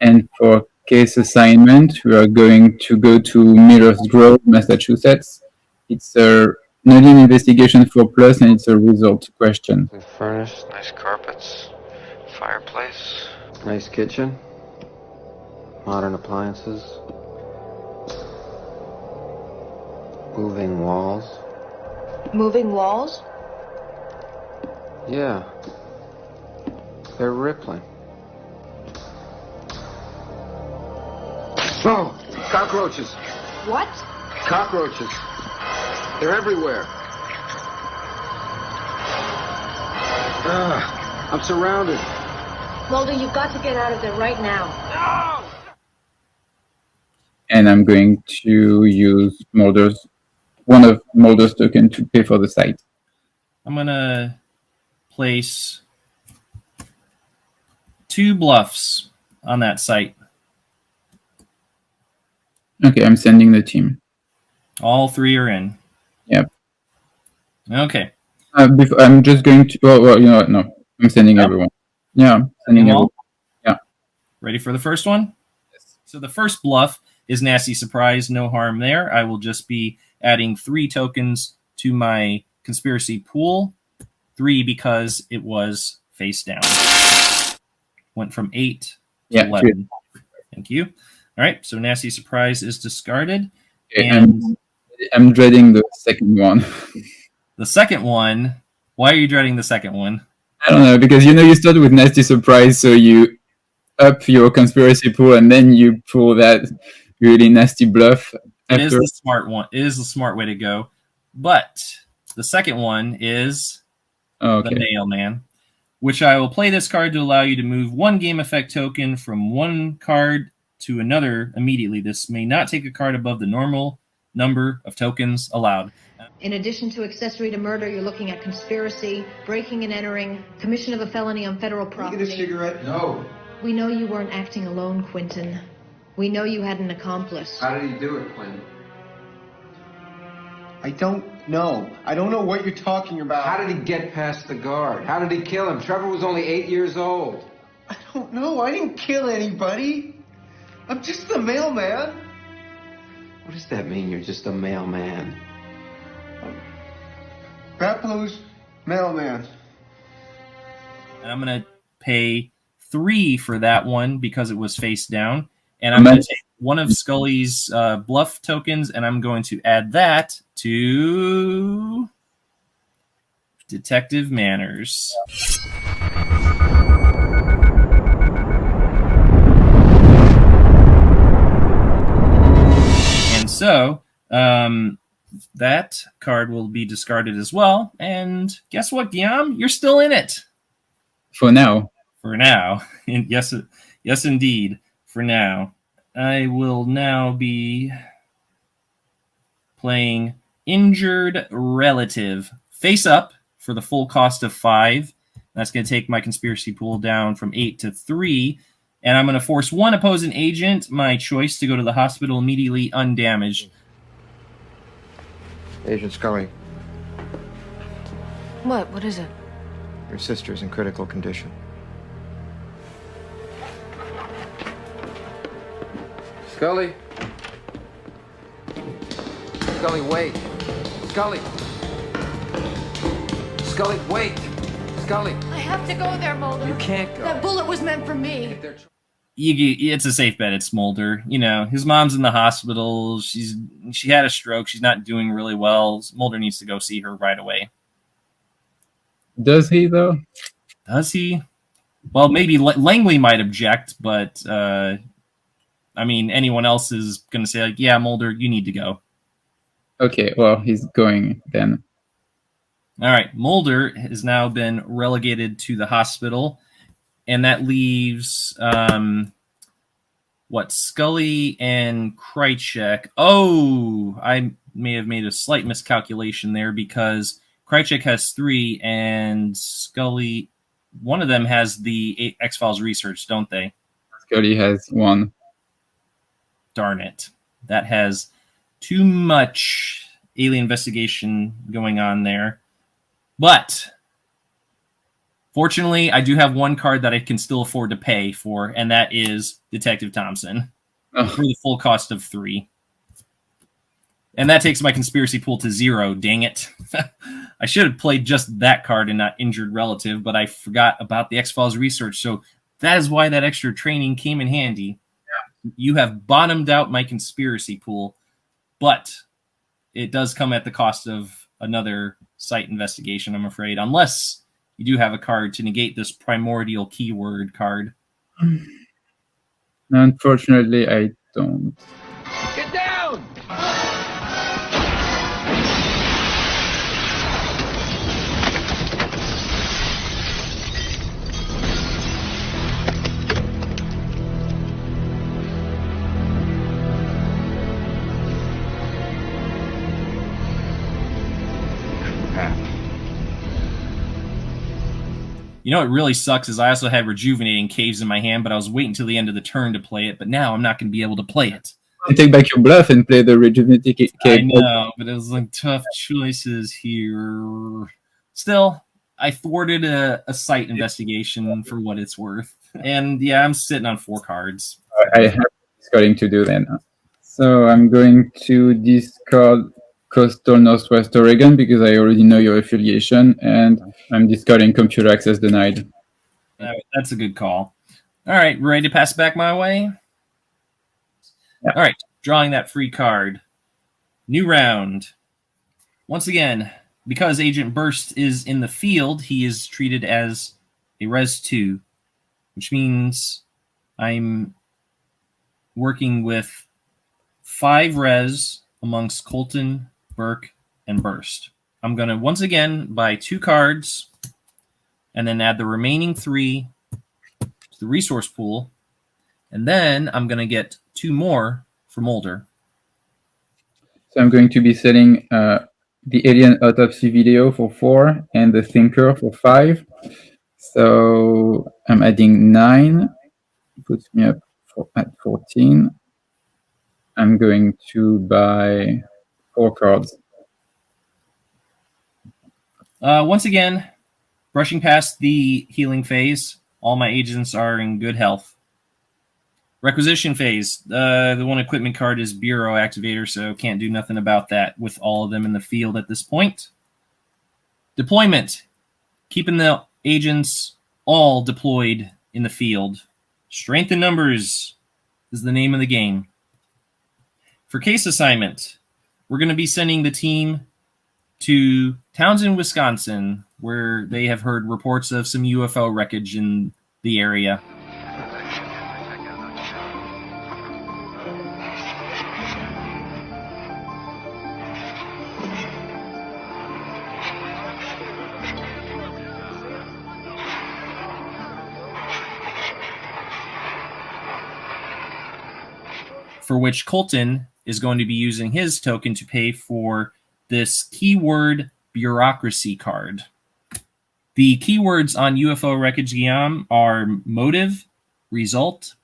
and for case assignment, we are going to go to Miller's Grove, Massachusetts. It's a Canadian investigation 4+, and it's a result question. We've furnished, nice carpets, fireplace, nice kitchen, modern appliances, moving walls. Moving walls? Yeah. They're rippling. Oh, cockroaches. What? Cockroaches. They're everywhere. I'm surrounded. Mulder, you've got to get out of there right now. No! And I'm going to use one of Mulder's tokens to pay for the site. I'm going to place 2 bluffs on that site. Okay, I'm sending the team. All 3 are in. Yep. Okay. I'm just going to... Well, you know what? No. I'm sending everyone. Yeah, I'm sending everyone. Yeah. Ready for the first one? Yes. So the first bluff is Nasty Surprise. No harm there. I will just be adding 3 tokens to my conspiracy pool. 3 because it was face down. Went from 8 to 11. Thank you. All right, so Nasty Surprise is discarded. Okay, and I'm dreading the second one. The second one? Why are you dreading the second one? I don't know, because you start with Nasty Surprise, so you up your conspiracy pool, and then you pull that really nasty bluff. It is the smart one. It is the smart way to go. But the second one is the Mailman, which I will play this card to allow you to move 1 game effect token from 1 card to another immediately. This may not take a card above the normal number of tokens allowed. In addition to accessory to murder, you're looking at conspiracy, breaking and entering, commission of a felony on federal property. Can you get a cigarette? No. We know you weren't acting alone, Quentin. We know you had an accomplice. How did he do it, Quentin? I don't know. I don't know what you're talking about. How did he get past the guard? How did he kill him? Trevor was only 8 years old. I don't know. I didn't kill anybody. I'm just the mailman. What does that mean, you're just a mailman? Rappalo's mailman. And I'm going to pay 3 for that one because it was face down. And I'm going to take one of Scully's bluff tokens, and I'm going to add that to Detective Manners. And so that card will be discarded as well. And guess what, Guillaume? You're still in it. For now. For now. Yes, indeed. For now. I will now be playing Injured Relative. Face up for the full cost of 5. That's going to take my conspiracy pool down from 8 to 3. And I'm going to force 1 opposing agent, my choice, to go to the hospital immediately undamaged. Agent Scully, What? What is it? your sister's in critical condition. Scully. Scully, wait. Scully. Scully, wait. Scully. I have to go there, Mulder. You can't go. That bullet was meant for me. It's a safe bet. It's Mulder. His mom's in the hospital. She had a stroke. She's not doing really well. Mulder needs to go see her right away. Does he, though? Does he? Well, maybe Langley might object, but anyone else is going to say, like, yeah, Mulder, you need to go. Okay, well, he's going then. All right, Mulder has now been relegated to the hospital, and that leaves Scully and 𝐗-𝐅i𝐥e𝐬. Oh, I may have made a slight miscalculation there because 𝐗-𝐅i𝐥e𝐬 has 3, and Scully, one of them has the X-Files research, don't they? Scully has 1. Darn it. That has too much alien investigation going on there. But fortunately, I do have 1 card that I can still afford to pay for, and that is Detective Thompson for the full cost of 3. And that takes my conspiracy pool to 0, dang it. I should have played just that card and not Injured Relative, but I forgot about the X-Files research, so that is why that extra training came in handy. Yeah. You have bottomed out my conspiracy pool, but it does come at the cost of another site investigation, I'm afraid, unless you do have a card to negate this primordial keyword card. Unfortunately, I don't. Get down! What really sucks is I also had Rejuvenating Caves in my hand, but I was waiting until the end of the turn to play it, but now I'm not going to be able to play it. You take back your bluff and play the Rejuvenating Cave. I know, but it was like tough choices here. Still, I thwarted a site investigation for what it's worth. And yeah, I'm sitting on 4 cards. I have discarding to do then. So I'm going to discard Coastal Northwest Oregon because I already know your affiliation, and I'm discarding computer access denied. That's a good call. All right, ready to pass it back my way? Yeah. All right, drawing that free card. New round. Once again, because Agent Burst is in the field, he is treated as a Res 2, which means I'm working with 5 Res amongst Colton, Burke, and Burst. I'm going to once again buy 2 cards and then add the remaining 3 to the resource pool. And then I'm going to get 2 more for Mulder. So I'm going to be selling the Alien Autopsy video for 4 and the Thinker for 5. So I'm adding 9. Puts me up at 14. I'm going to buy 4 cards. Once again, brushing past the healing phase, all my agents are in good health. Requisition phase. The one equipment card is Bureau Activator, so can't do nothing about that with all of them in the field at this point. Deployment. Keeping the agents all deployed in the field. Strength in numbers is the name of the game. For case assignment, we're going to be sending the team to Townsend, Wisconsin, where they have heard reports of some UFO wreckage in the area. For which Colton is going to be using his token to pay for this keyword bureaucracy card. The keywords on UFO 𝐗-𝐅i𝐥e𝐬 are motive, result,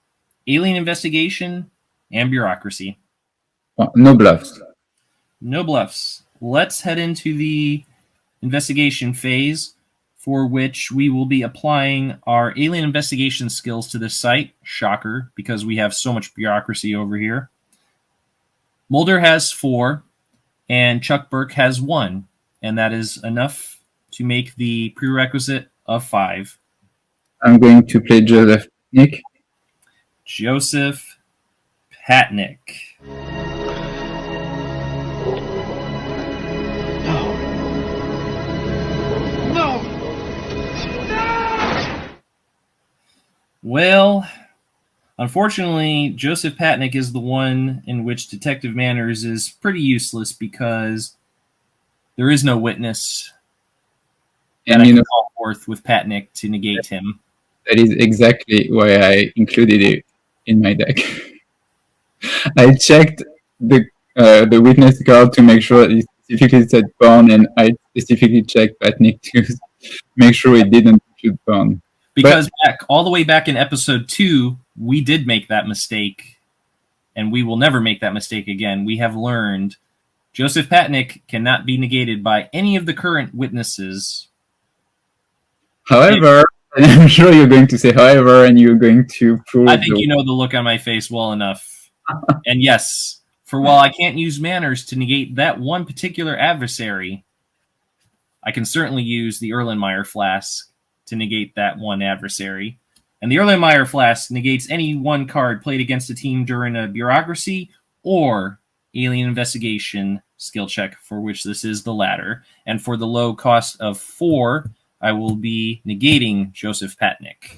alien investigation, and bureaucracy. Well, no bluffs. No bluffs. Let's head into the investigation phase, for which we will be applying our alien investigation skills to this site. Shocker, because we have so much bureaucracy over here. Mulder has 4, and Chuck Burke has 1, and that is enough to make the prerequisite of 5. I'm going to play Joseph Patnick. Joseph Patnick. Well, unfortunately, Joseph Patnick is the one in which Detective Manners is pretty useless because there is no witness that I can call forth with Patnick to negate him. That is exactly why I included it in my deck. I checked the witness card to make sure it specifically said pawn, and I specifically checked Patnick to make sure it didn't shoot pawn. Because all the way back in episode 2, we did make that mistake, and we will never make that mistake again. We have learned Joseph Patnick cannot be negated by any of the current witnesses. However, and I'm sure you're going to say however, and you're going to prove... I think you know the look on my face well enough. And yes, for while I can't use Manners to negate that one particular adversary, I can certainly use the Erlenmeyer Flask to negate that one adversary. And the Erlenmeyer Flask negates any one card played against a team during a bureaucracy or alien investigation skill check, for which this is the latter. And for the low cost of 4, I will be negating Joseph Patnick.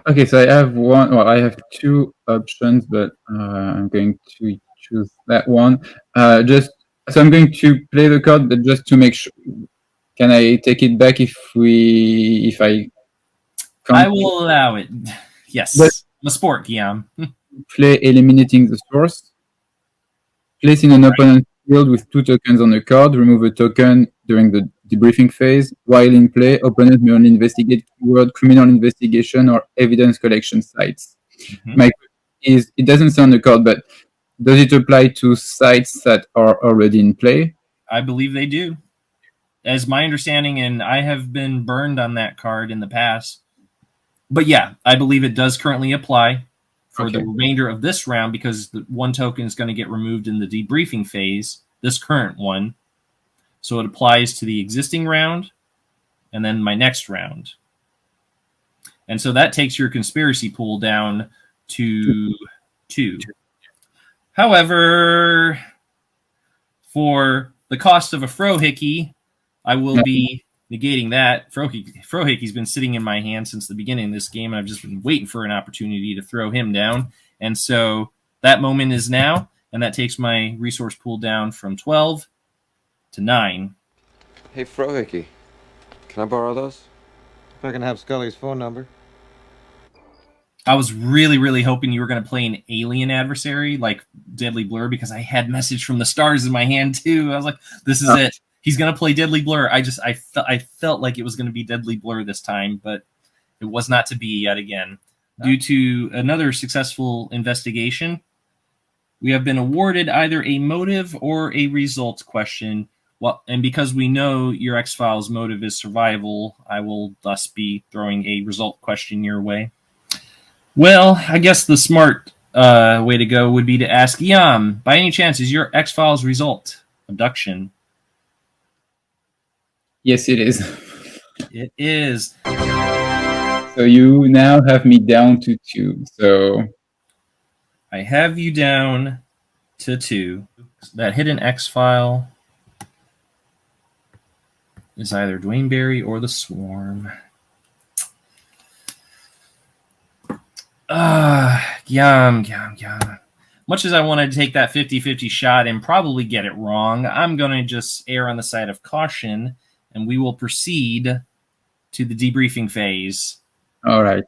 Okay, so I have one. Well, I have 2 options, but I'm going to choose that one. So I'm going to play the card, but just to make sure. Can I take it back if I? I will allow it. Yes, but I'm a sport, Guillaume. Play eliminating the source. Place in an opponent's field with 2 tokens on a card. Remove a token during the debriefing phase. While in play, opponent may only investigate keyword criminal investigation or evidence collection sites. My question is, it doesn't sound a card, but does it apply to sites that are already in play? I believe they do. As my understanding, and I have been burned on that card in the past. But yeah, I believe it does currently apply for the remainder of this round, because the one token is going to get removed in the debriefing phase, this current one. So it applies to the existing round and then my next round. And so that takes your conspiracy pool down to 2. However, for the cost of a Frohickey, I will be negating that. Frohickey's been sitting in my hand since the beginning of this game, and I've just been waiting for an opportunity to throw him down. And so that moment is now, and that takes my resource pool down from 12 to 9. Hey, Frohickey, can I borrow those? If I can have Scully's phone number. I was really, really hoping you were going to play an alien adversary like Deadly Blur, because I had Message from the Stars in my hand too. I was like, this is it. He's going to play Deadly Blur. I felt like it was going to be Deadly Blur this time, but it was not to be yet again. Due to another successful investigation, we have been awarded either a motive or a result question. Well, and because we know your X-Files motive is survival, I will thus be throwing a result question your way. Well, I guess the smart way to go would be to ask 𝐗-𝐅i𝐥e𝐬, by any chance, is your X-Files result abduction? Yes, it is. It is. So you now have me down to 2. So I have you down to 2. That hidden X-File is either Dwayne Barry or the Swarm. 𝐗-𝐅i𝐥e𝐬. Much as I wanted to take that 50-50 shot and probably get it wrong, I'm going to just err on the side of caution, and we will proceed to the debriefing phase. All right.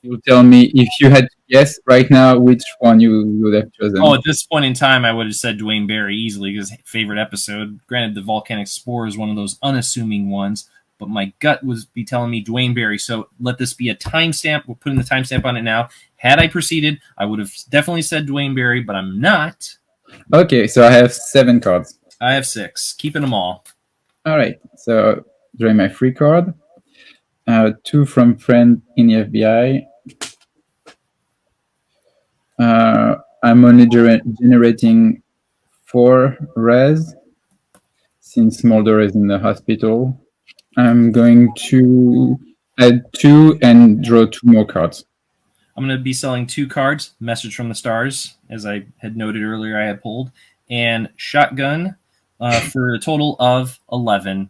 You'll tell me if you had to guess right now which one you would have chosen. Oh, at this point in time, I would have said Dwayne Barry easily, because favorite episode. Granted, the volcanic spore is one of those unassuming ones, but my gut was be telling me Dwayne Barry. So let this be a timestamp. We're putting the timestamp on it now. Had I proceeded, I would have definitely said Dwayne Barry, but I'm not. Okay, so I have 7 cards. I have 6. Keeping them all. All right, so drawing my free card. 2 from friend in the FBI. I'm only generating 4 res since Mulder is in the hospital. I'm going to add 2 and draw 2 more cards. I'm going to be selling 2 cards, Message from the Stars, as I had noted earlier I had pulled, and Shotgun for a total of 11.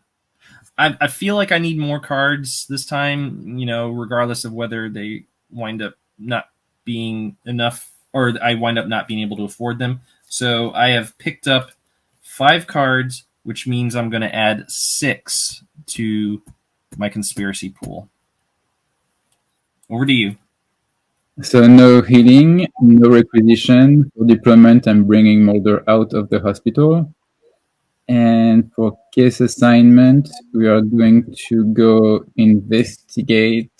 I feel like I need more cards this time, regardless of whether they wind up not being enough or I wind up not being able to afford them. So I have picked up 5 cards, which means I'm going to add 6 to my conspiracy pool. Over to you. So no healing, no requisition. For deployment, I'm bringing Mulder out of the hospital. And for case assignment, we are going to go investigate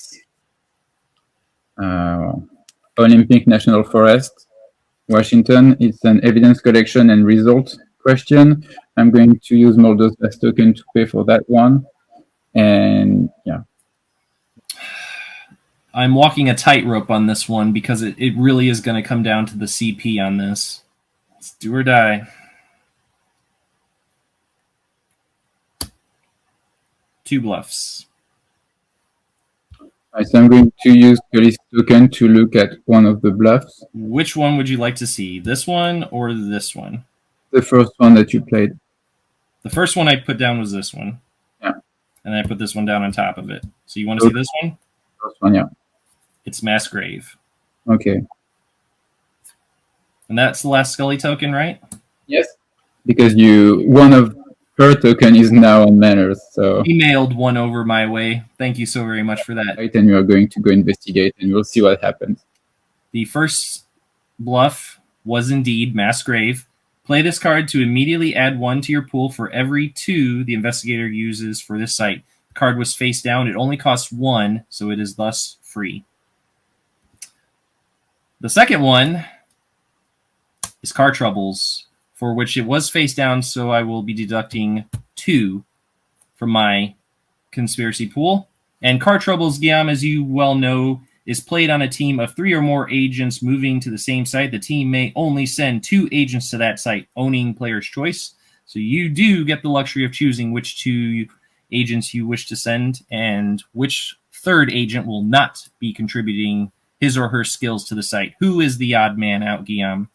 Olympic National Forest, Washington. It's an evidence collection and result question. I'm going to use Mulder's last token to pay for that one. And yeah. I'm walking a tightrope on this one because it really is going to come down to the CP on this. It's do or die. Two bluffs. Right, so I'm going to use Scully's token to look at one of the bluffs. Which one would you like to see? This one or this one? The first one that you played. The first one I put down was this one. Yeah. And I put this one down on top of it. So you want to see this one? First one, yeah. It's Mass Grave. Okay. And that's the last Scully token, right? Yes. Because one of her token is now on Manners, so he mailed one over my way. Thank you so very much for that. Right, and you are going to go investigate, and we'll see what happens. The first bluff was indeed Mass Grave. Play this card to immediately add 1 to your pool for every 2 the investigator uses for this site. The card was face down. It only costs 1, so it is thus free. The second one is Car Troubles, for which it was face down, so I will be deducting 2 from my conspiracy pool. And Car Troubles, Guillaume, as you well know, is played on a team of 3 or more agents moving to the same site. The team may only send 2 agents to that site, owning player's choice. So you do get the luxury of choosing which 2 agents you wish to send and which third agent will not be contributing his or her skills to the site. Who is the odd man out, Guillaume?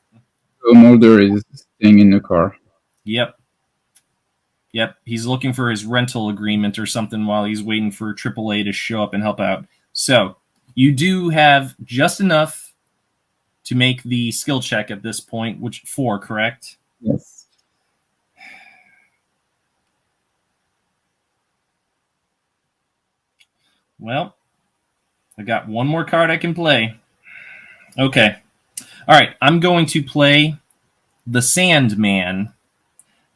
So Mulder is staying in the car. Yep. He's looking for his rental agreement or something while he's waiting for AAA to show up and help out. So you do have just enough to make the skill check at this point, which 4, correct? Yes. Well, I got one more card I can play. Okay. All right, I'm going to play the Sandman,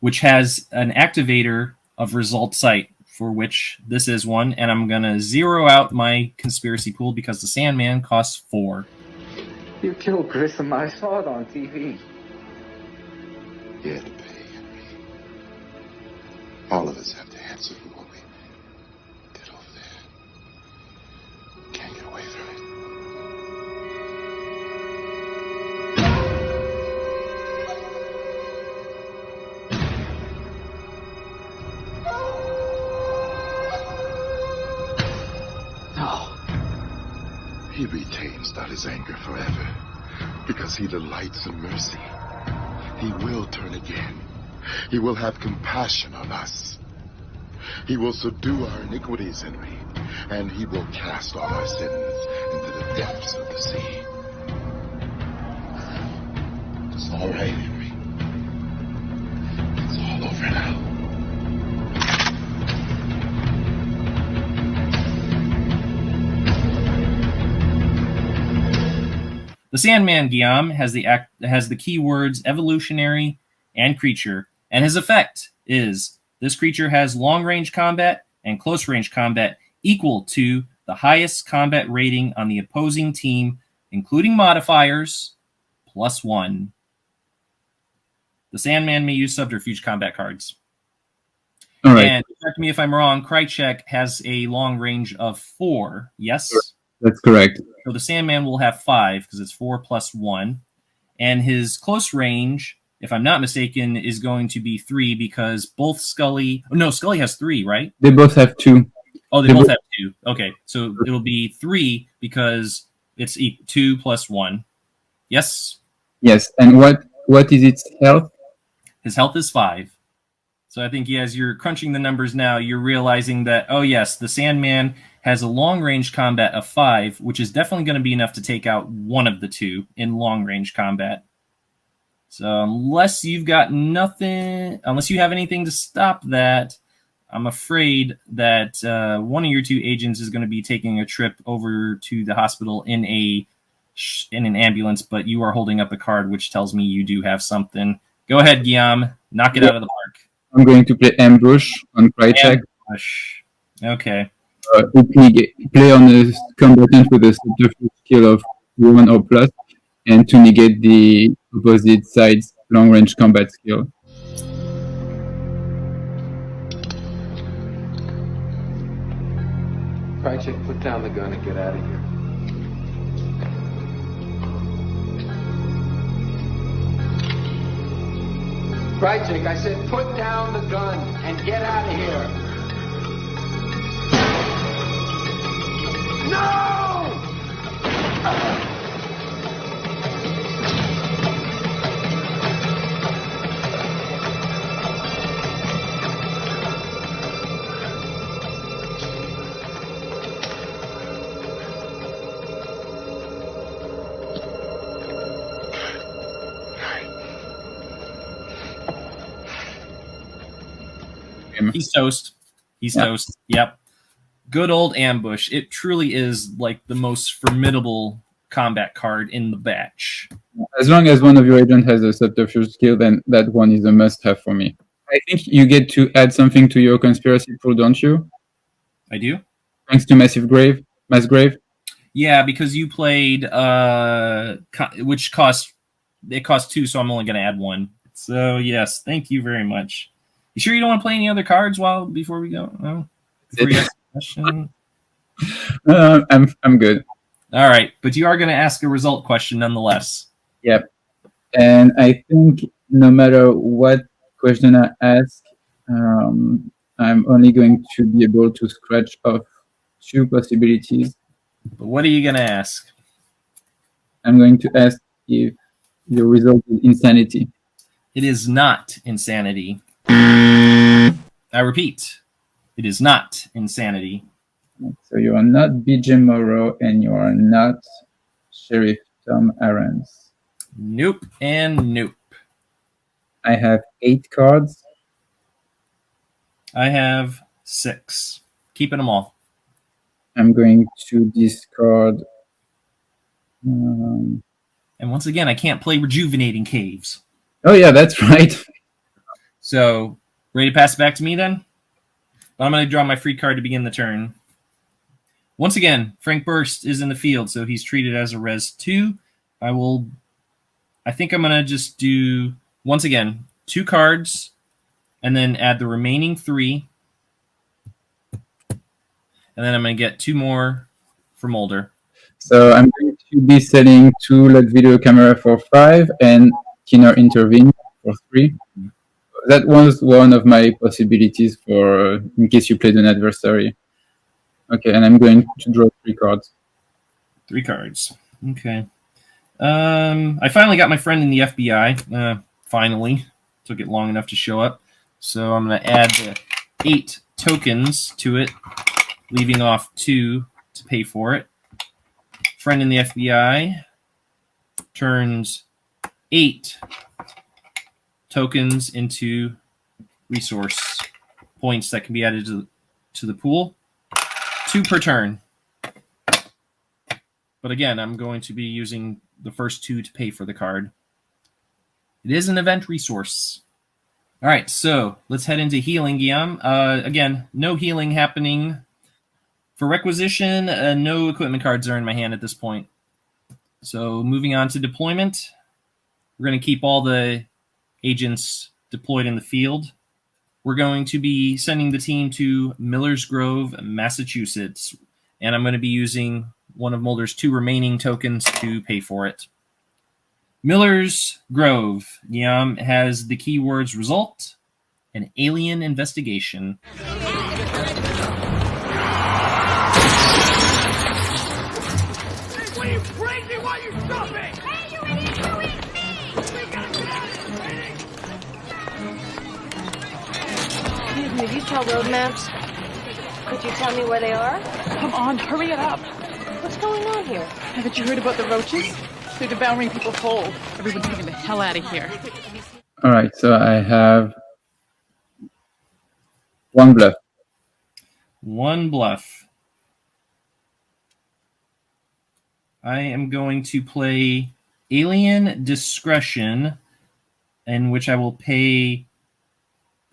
which has an activator of result site, for which this is one, and I'm going to zero out my conspiracy pool because the Sandman costs 4. You killed Grissom. I saw it on TV. You had to pay, Henry. All of us have to answer for what we did over there. Can't get away from it. He retains not his anger forever, because he delights in mercy. He will turn again. He will have compassion on us. He will subdue our iniquities, Henry, and he will cast all our sins into the depths of the sea. It's all right, Henry. It's all over now. The Sandman, Guillaume, has the keywords evolutionary and creature, and his effect is this creature has long-range combat and close-range combat equal to the highest combat rating on the opposing team, including modifiers, +1. The Sandman may use subterfuge combat cards. All right. And correct me if I'm wrong, Krychek has a long range of 4, yes? That's correct. So the Sandman will have 5 because it's 4 + 1. And his close range, if I'm not mistaken, is going to be 3 because both Scully... Oh, no, Scully has 3, right? They both have 2. Oh, they both have 2. Okay, so it'll be 3 because it's 2 + 1. Yes? Yes, and what is its health? His health is 5. So I think, as you're crunching the numbers now, you're realizing that, oh yes, the Sandman has a long-range combat of 5, which is definitely going to be enough to take out one of the 2 in long-range combat. So unless you have anything to stop that, I'm afraid that one of your 2 agents is going to be taking a trip over to the hospital in an ambulance, but you are holding up a card which tells me you do have something. Go ahead, Guillaume. Knock it out of the park. I'm going to play Ambush on Krychek. Ambush. Okay. Play on a combatant with a subterfuge skill of 1 or plus, and to negate the opposite side's long-range combat skill. Krychek, put down the gun and get out of here. Krychek, I said put down the gun and get out of here. No! He's toast. He's toast. Yep. Good old Ambush. It truly is like the most formidable combat card in the batch. As long as one of your agents has a subterfuge skill, then that one is a must-have for me. I think you get to add something to your conspiracy pool, don't you? I do. Thanks to Mass Grave. Yeah, because you played, which cost 2, so I'm only going to add 1. So yes, thank you very much. You sure you don't want to play any other cards before we go? No. Before you ask a question? I'm good. All right, but you are going to ask a result question nonetheless. Yep. And I think no matter what question I ask, I'm only going to be able to scratch off 2 possibilities. But what are you going to ask? I'm going to ask if the result is insanity. It is not insanity. I repeat, it is not insanity. So you are not 𝐗-𝐅i𝐥e𝐬 and you are not Sheriff Tom Aarons. Nope and nope. I have 8 cards. I have 6. Keeping them all. I'm going to discard. And once again, I can't play Rejuvenating Caves. Oh yeah, that's right. So, ready to pass it back to me then? But I'm going to draw my free card to begin the turn. Once again, Frank Burst is in the field, so he's treated as a Res 2. I think I'm going to just do, once again, 2 cards, and then add the remaining 3. And then I'm going to get 2 more for Mulder. So I'm going to be selling 2 LED video camera for 5 and Keener Intervene for 3. That was one of my possibilities for in case you played an adversary. Okay, and I'm going to draw 3 cards. 3 cards. Okay. I finally got my friend in the FBI. Finally. Took it long enough to show up. So I'm going to add the 8 tokens to it, leaving off 2 to pay for it. Friend in the FBI turns 8 tokens into resource points that can be added to the pool. 2 per turn. But again, I'm going to be using the first 2 to pay for the card. It is an event resource. All right, so let's head into healing, Guillaume. Again, no healing happening. For requisition, no equipment cards are in my hand at this point. So moving on to deployment, we're going to keep all the agents deployed in the field. We're going to be sending the team to Millers Grove, Massachusetts, and I'm going to be using one of Mulder's 2 remaining tokens to pay for it. Millers Grove, Guillaume, has the keywords result and alien investigation. Excuse me, do you tell road maps? Could you tell me where they are? Come on, hurry it up. What's going on here? Haven't you heard about the roaches? They're devouring people whole. Everyone's getting the hell out of here. All right, so I have 1 bluff. 1 bluff. I am going to play Alien Discretion, in which I will pay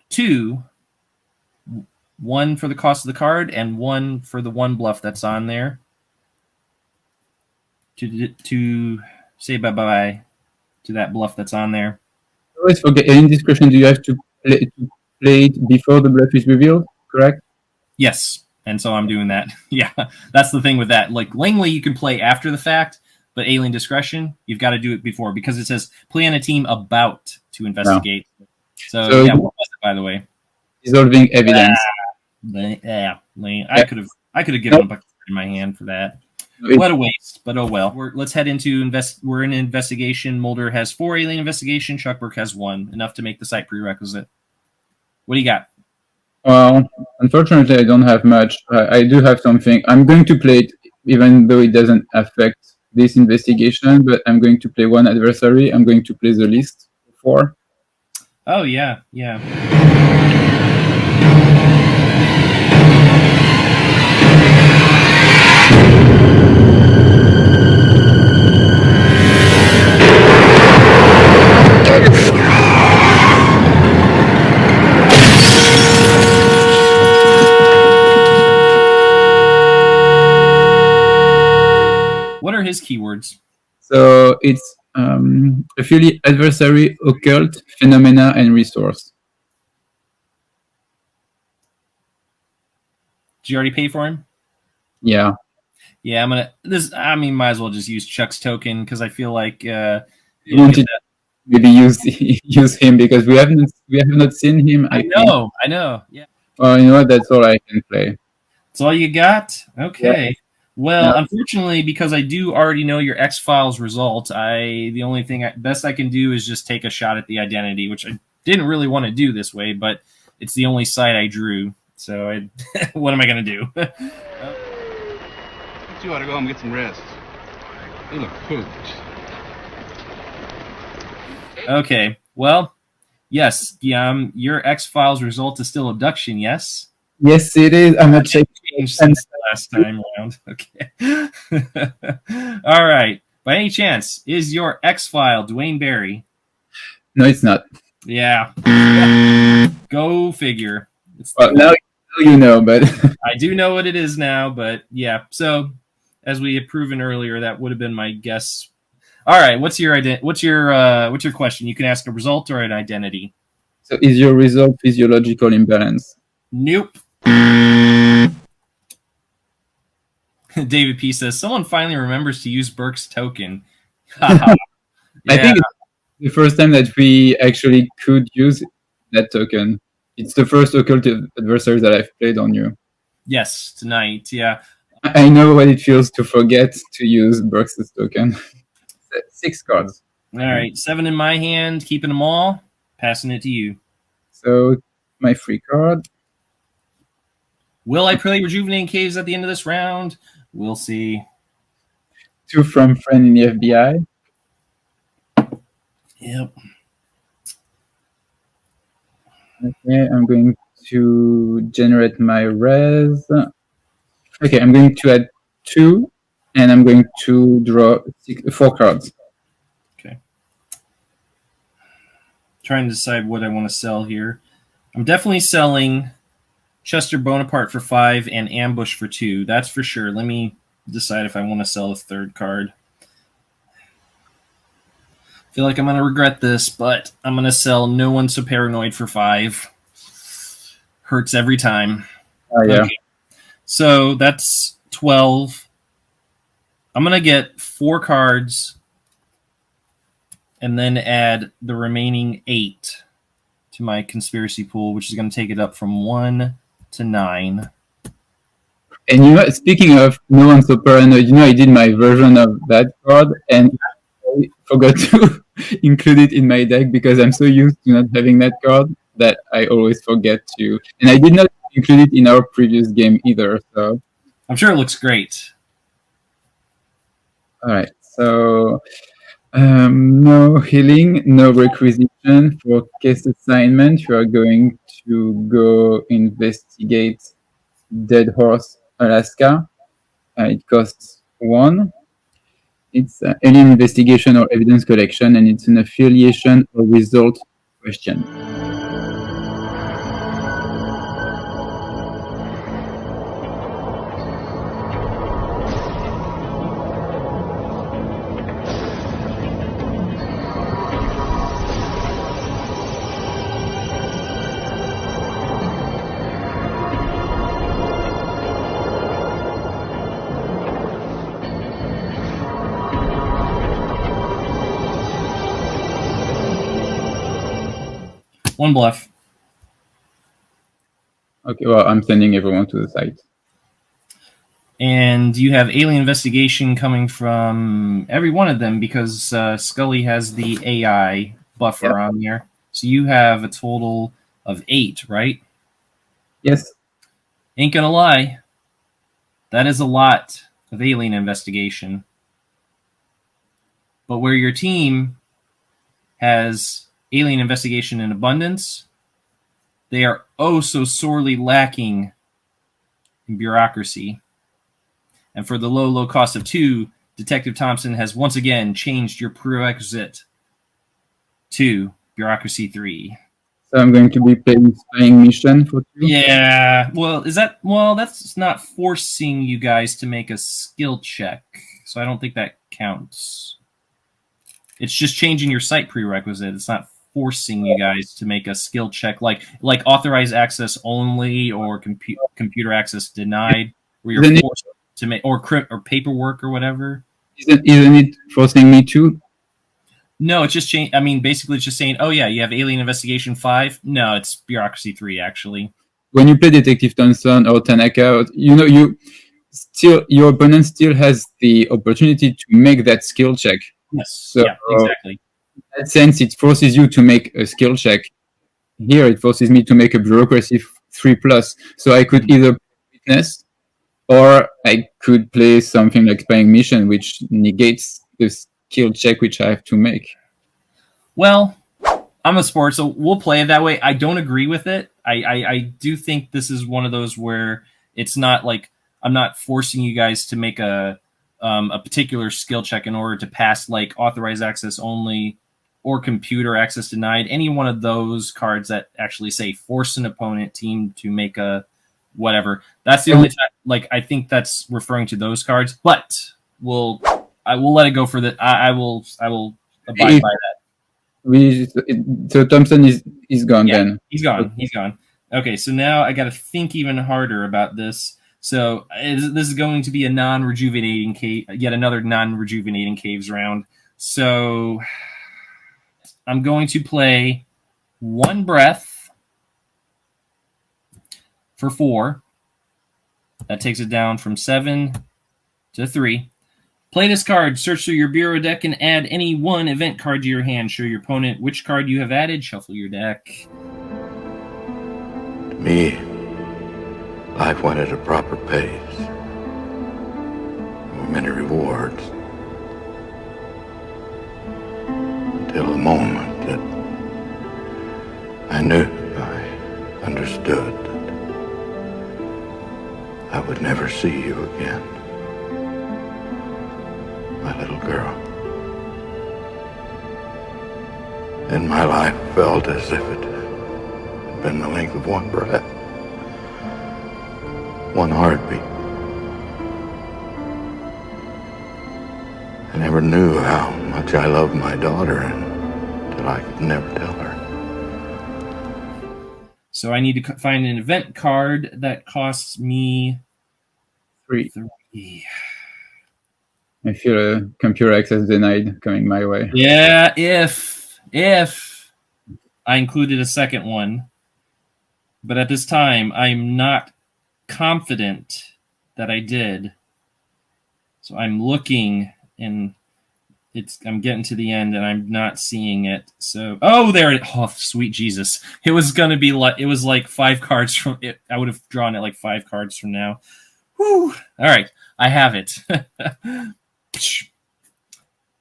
2. 1 for the cost of the card and 1 for the 1 bluff that's on there. To say bye-bye to that bluff that's on there. I always forget, Alien Discretion, do you have to play it before the bluff is revealed, correct? Yes, and so I'm doing that. Yeah, that's the thing with that. Like, Langley you can play after the fact, but Alien Discretion, you've got to do it before, because it says play on a team about to investigate. No. So yeah, what was it, by the way? Dissolving evidence. I could have given a bucket in my hand for that. What a waste, but oh well. Let's head into We're in investigation. Mulder has 4 alien investigation. Schuckberg has 1, enough to make the site prerequisite. What do you got? Well, unfortunately, I don't have much. I do have something. I'm going to play it, even though it doesn't affect this investigation, but I'm going to play 1 adversary. I'm going to play the list 4. Oh, yeah. So it's affiliate, adversary, occult, phenomena, and resource. Did you already pay for him? Yeah. Yeah, I'm gonna. Might as well just use Chuck's token because I feel like you wanted to maybe use him because we have not seen him. I know. Yeah. Well, you know what? That's all I can play. That's all you got? Okay. Yeah. Well, unfortunately, because I do already know your X-Files result, the only thing best I can do is just take a shot at the identity, which I didn't really want to do this way, but it's the only side I drew. So what am I going to do? You ought to go home and get some rest. You look foolish. Okay. Well, yes, Guillaume, your X-Files result is still abduction, yes? Yes, it is. I'm not changed since the last time around. Okay. All right. By any chance, is your X-File Dwayne Barry? No, it's not. Yeah. Go figure. Well, now you know, but I do know what it is now, but yeah. So, as we had proven earlier, that would have been my guess. All right. What's your question? You can ask a result or an identity. So, is your result physiological imbalance? Nope. David P says, someone finally remembers to use Burke's token. Yeah. I think it's the first time that we actually could use that token. It's the first occult adversary that I've played on you. Yes, tonight, yeah. I know what it feels to forget to use Burke's token. 6 cards. All right, 7 in my hand, keeping them all, passing it to you. So, my free card. Will I play Rejuvenating Caves at the end of this round? We'll see. 2 from friend in the FBI. Yep. Okay, I'm going to generate my res. Okay, I'm going to add 2, and I'm going to draw 4 cards. Okay. Trying to decide what I want to sell here. I'm definitely selling Chester Bonaparte for 5 and Ambush for 2. That's for sure. Let me decide if I want to sell a third card. I feel like I'm going to regret this, but I'm going to sell No One So Paranoid for 5. Hurts every time. Oh, yeah. Okay. So that's 12. I'm going to get 4 cards and then add the remaining 8 to my conspiracy pool, which is going to take it up from 1 to 9. And you know, speaking of No One So Paranoid, you know, I did my version of that card, and I forgot to include it in my deck because I'm so used to not having that card that I always forget to. And I did not include it in our previous game either. So I'm sure it looks great. All right. So no healing, no requisition for case assignment. You are going to go investigate Dead Horse, Alaska. It costs 1. It's alien investigation or evidence collection, and it's an affiliation or result question. One bluff. Okay, well, I'm sending everyone to the site. And you have alien investigation coming from every one of them because Scully has the AI buffer on there. So you have a total of 8, right? Yes. Ain't gonna lie. That is a lot of alien investigation. But where your team has alien investigation in abundance, they are oh so sorely lacking in bureaucracy. And for the low cost of 2, Detective Thompson has once again changed your prerequisite to bureaucracy 3. So I'm going to be playing spying mission for 2. Yeah. Well, that's not forcing you guys to make a skill check. So I don't think that counts. It's just changing your site prerequisite. It's not forcing you guys to make a skill check like authorized access only or computer access denied, where you're forced to make or paperwork or whatever. Isn't it forcing me to? No, it's just change. I mean, basically, it's just saying, "Oh yeah, you have Alien Investigation 5." No, it's Bureaucracy 3 actually. When you play Detective Thompson or Tanaka, your opponent still has the opportunity to make that skill check. Yes. So, yeah. Exactly. In that sense, it forces you to make a skill check. Here, it forces me to make a Bureaucracy 3+. So I could either witness, or I could play something like Spying Mission, which negates the skill check which I have to make. Well, I'm a sport, so we'll play it that way. I don't agree with it. I do think this is one of those where it's not like I'm not forcing you guys to make a particular skill check in order to pass like authorized access only or computer access denied. Any one of those cards that actually say force an opponent team to make a whatever. That's the only time. Like I think that's referring to those cards. But I will let it go for that. I will abide by that. So Thompson is gone then. He's gone. He's gone. Okay, so now I got to think even harder about this. So this is going to be a non-rejuvenating cave, yet another non-rejuvenating caves round. So I'm going to play one breath for 4. That takes it down from 7 to 3. Play this card. Search through your bureau deck and add any one event card to your hand. Show your opponent which card you have added. Shuffle your deck. To me, life went at a proper pace. There were many rewards. Until the moment that I knew, I understood that I would never see you again. My little girl. And my life felt as if it had been the length of one breath. One heartbeat. I never knew how much I loved my daughter until I could never tell her. So I need to find an event card that costs me 3. I feel a computer access denied coming my way. Yeah, if I included a second one. But at this time, I'm not confident that I did. So I'm looking and I'm getting to the end and I'm not seeing it. So there it. Oh, sweet Jesus. It was going to be like 5 cards from it. I would have drawn it like 5 cards from now. Whew. All right. I have it.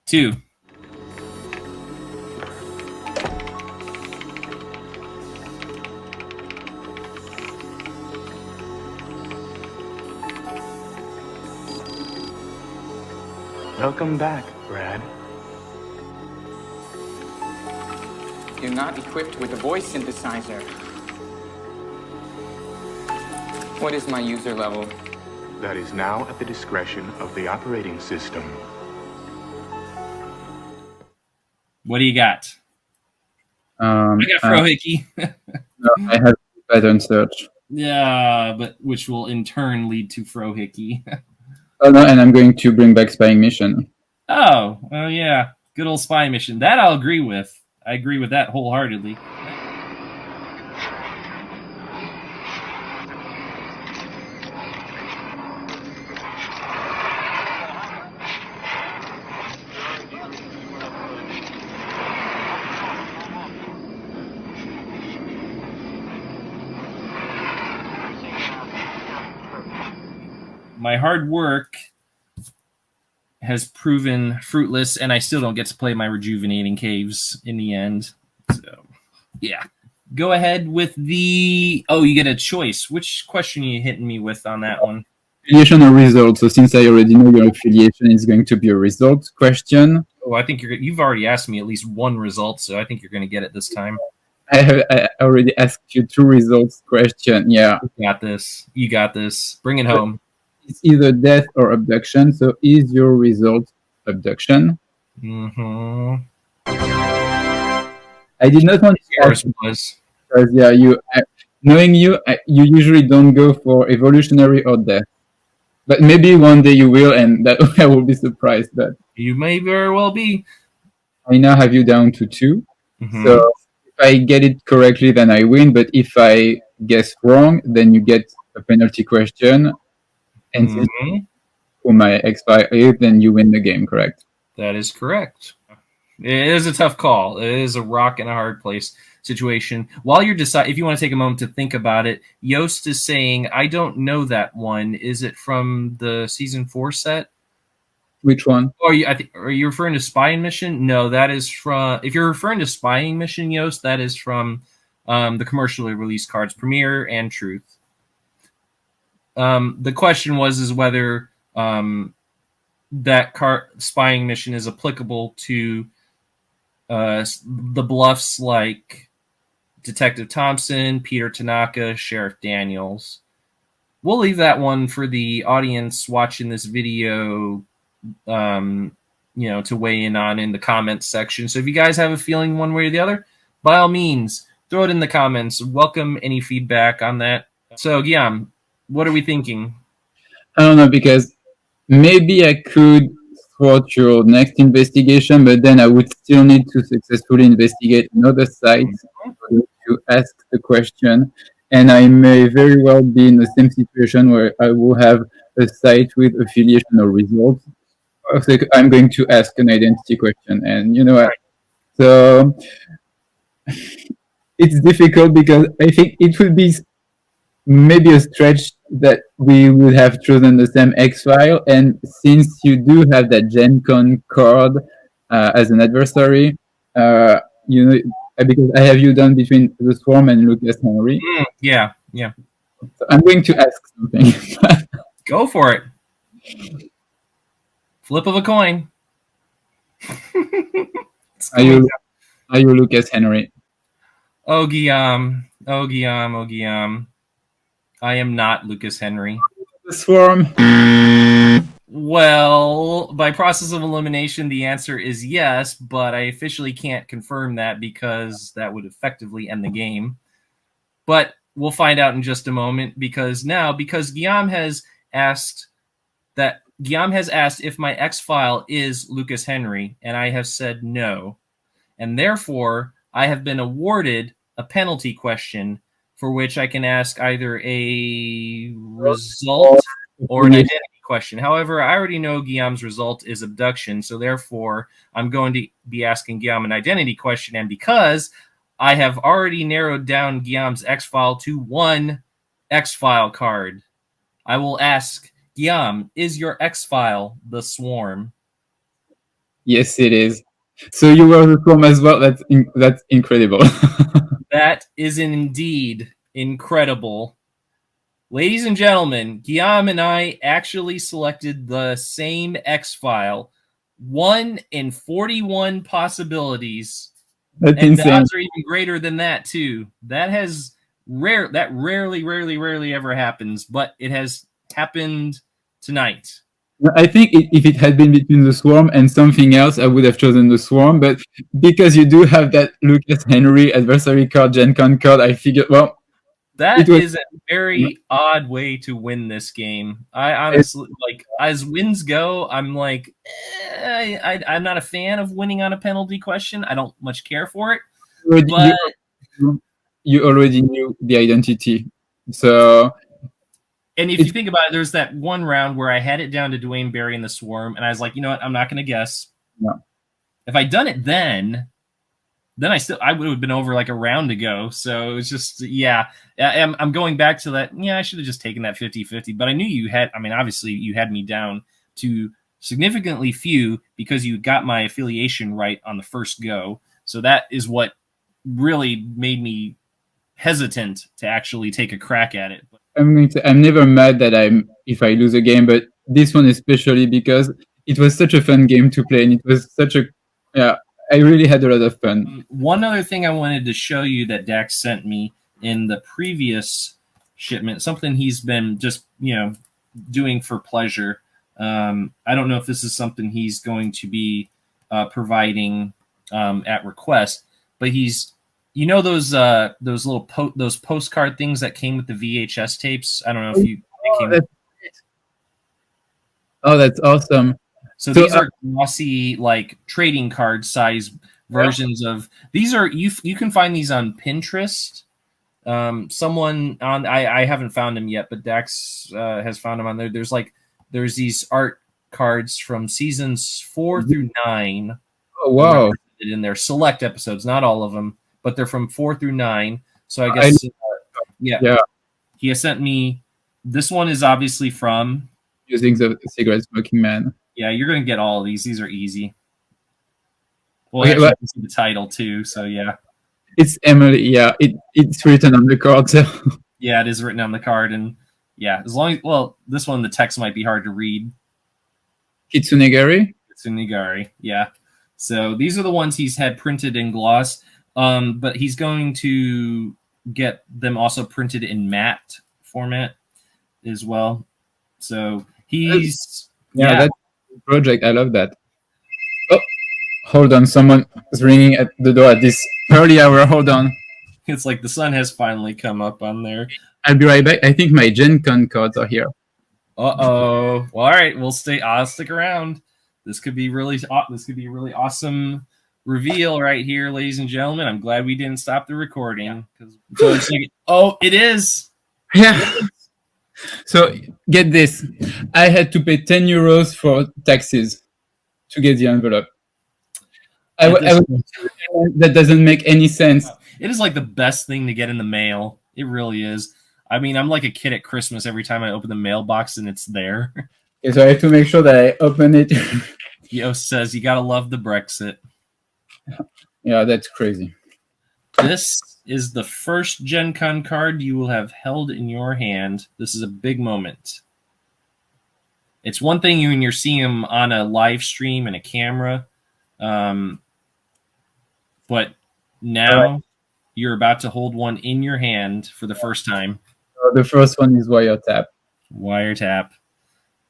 2. Welcome back, Brad. You're not equipped with a voice synthesizer. What is my user level? That is now at the discretion of the operating system. What do you got? I got Frohickey. No, I have pattern search. Yeah, but which will in turn lead to Frohickey. Oh no, and I'm going to bring back Spying Mission. Oh yeah. Good old Spy Mission. That I'll agree with. I agree with that wholeheartedly. My hard work has proven fruitless, and I still don't get to play my rejuvenating caves in the end. So, yeah. Go ahead with the... Oh, you get a choice. Which question are you hitting me with on that one? Affiliation or result? So since I already know your affiliation is going to be a result question. Oh, I think you've already asked me at least one result, so I think you're going to get it this time. I already asked you 2 results question. Yeah. You got this. You got this. Bring it home. It's either death or abduction. So is your result abduction? Mm-hmm. I did not want to Yours ask was. because knowing you, you usually don't go for evolutionary or death. But maybe one day you will, and that I will be surprised. But You may very well be. I now have you down to 2. Mm-hmm. So if I get it correctly, then I win. But if I guess wrong, then you get a penalty question. And since who my X-File is, then you win the game, correct? That is correct. It is a tough call. It is a rock and a hard place situation. While you're deciding, if you want to take a moment to think about it, Yost is saying, I don't know that one. Is it from the season 4 set? Which one? Are you referring to Spying Mission? No, that is from. If you're referring to Spying Mission, Yost, that is from the commercially released cards, Premiere and Truth. The question is whether that Spying Mission is applicable to the bluffs like Detective Thompson, Peter Tanaka, Sheriff Daniels. We'll leave that one for the audience watching this video, to weigh in on in the comments section. So if you guys have a feeling one way or the other, by all means, throw it in the comments. Welcome any feedback on that. So, Guillaume, what are we thinking? I don't know, because maybe I could thwart your next investigation, but then I would still need to successfully investigate another site to ask the question. And I may very well be in the same situation where I will have a site with affiliation or results. So I'm going to ask an identity question. And so it's difficult because I think it would be maybe a stretch that we would have chosen the same X-File. And since you do have that Gen Con card as an adversary, because I have you done between the Swarm and Lucas Henry. Yeah. So I'm going to ask something. Go for it. Flip of a coin. Are you Lucas Henry? Oh, Guillaume. I am not Lucas Henry. The Swarm. Well, by process of elimination, the answer is yes, but I officially can't confirm that because that would effectively end the game. But we'll find out in just a moment, because Guillaume has asked if my X-File is Lucas Henry, and I have said no. And therefore, I have been awarded a penalty question for which I can ask either a result or an identity question. However, I already know Guillaume's result is abduction, so therefore I'm going to be asking Guillaume an identity question. And because I have already narrowed down Guillaume's X-File to one X-File card, I will ask, Guillaume, is your X-File the Swarm? Yes, it is. So you were the Swarm as well. That's incredible. That is indeed incredible. Ladies and gentlemen, Guillaume and I actually selected the same X-File. 1 in 41 possibilities. That's and insane. The odds are even greater than that, too. That rarely ever happens, but it has happened tonight. I think if it had been between the Swarm and something else, I would have chosen the Swarm. But because you do have that Lucas Henry adversary card, Gen Con card, I figured, well... That is a very odd way to win this game. I honestly, as wins go, I'm like, I'm not a fan of winning on a penalty question. I don't much care for it. You already knew the identity. So... And if you think about it, there's that one round where I had it down to Dwayne Barry and the Swarm, and I was like, you know what, I'm not going to guess. No. If I'd done it then I would have been over like a round ago. So it was just, I'm going back to that. Yeah, I should have just taken that 50-50, but I knew obviously you had me down to significantly few because you got my affiliation right on the first go. So that is what really made me hesitant to actually take a crack at it. I'm never mad that if I lose a game, but this one especially because it was such a fun game to play, and it was I really had a lot of fun. One other thing I wanted to show you that Dax sent me in the previous shipment, something he's been just doing for pleasure. I don't know if this is something he's going to be providing at request. But he's, those little those postcard things that came with the VHS tapes. I don't know if you. That's awesome. So these are glossy, like trading card size versions of these. Are you can find these on Pinterest. Someone on I haven't found them yet, but Dax has found them on there. There's these art cards from seasons 4 through 9. Oh wow! In their select episodes, not all of them, but they're from 4 through 9. So I guess yeah. He has sent me. This one is obviously from Using the Cigarette Smoking Man. Yeah, you're gonna get all of these. These are easy. Well, Okay, actually, you see the title too. So yeah. It's Emily. Yeah, it's written on the card. So. Yeah, it is written on the card, and yeah, as long as this one the text might be hard to read. 𝐗-𝐅i𝐥e𝐬. Yeah. So these are the ones he's had printed in gloss, but he's going to get them also printed in matte format as well. So he's that's a project. I love that. Oh, hold on, someone is ringing at the door at this early hour. Hold on. It's like the sun has finally come up on there. I'll be right back. I think my Gen Con cards are here. Well, all right, I'll stick around. This could be really awesome reveal right here, ladies and gentlemen. I'm glad we didn't stop the recording. It is. Yeah. So get this. I had to pay 10 euros for taxes to get the envelope. That doesn't make any sense. It is like the best thing to get in the mail. It really is. I mean, I'm like a kid at Christmas every time I open the mailbox and it's there. Okay, so I have to make sure that I open it. Yo says you gotta love the Brexit. Yeah, that's crazy. This is the first Gen Con card you will have held in your hand. This is a big moment. It's one thing when you're seeing them on a live stream and a camera, but now you're about to hold one in your hand for the first time. The first one is Wiretap. Wiretap.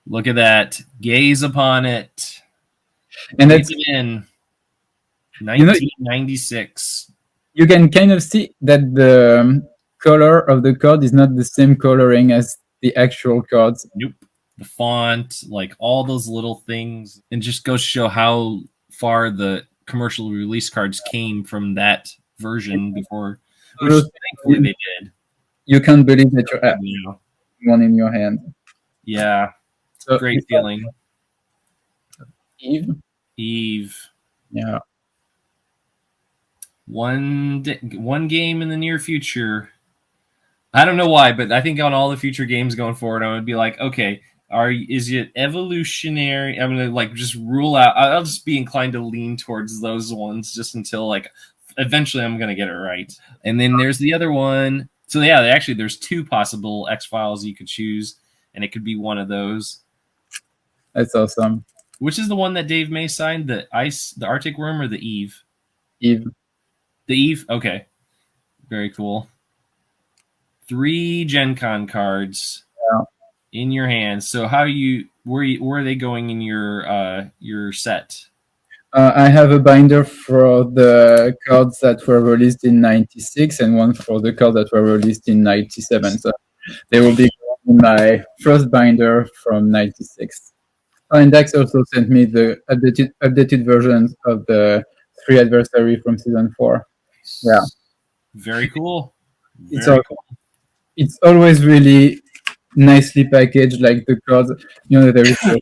Look at that. Gaze upon it. And that's in 1996. You can kind of see that the color of the card is not the same coloring as the actual cards. Nope. The font, like all those little things, and just goes to show how far the commercial release cards came from that version before, which thankfully they did. You can't believe that you have one in your hand. Yeah. It's a great feeling. Eve. Yeah. One game in the near future. I don't know why, but I think on all the future games going forward, I would be like, okay, is it evolutionary? I'm gonna like just rule out. I'll just be inclined to lean towards those ones just until like eventually I'm gonna get it right. And then there's the other one. So yeah, actually there's 2 possible X-Files you could choose, and it could be one of those. That's awesome. Which is the one that Dave May signed? The Arctic Worm, or the Eve? Eve. The Eve? Okay. Very cool. 3 Gen Con cards in your hands. So where are they going in your set? I have a binder for the cards that were released in 96 and one for the cards that were released in 97. So they will be in my first binder from 96. And Dax also sent me the updated versions of the 3 Adversary from season 4. Yeah. Very cool. It's always really nicely packaged, like the cards. There is the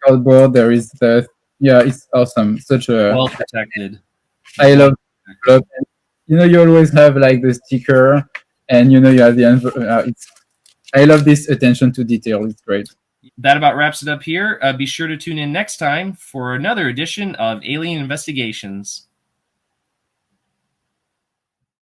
cardboard, there is the... Yeah, it's awesome. Such a... Well protected. I love it. You always have like the sticker, and you have the envelope. I love this attention to detail. It's great. That about wraps it up here. Be sure to tune in next time for another edition of Alien Investigations.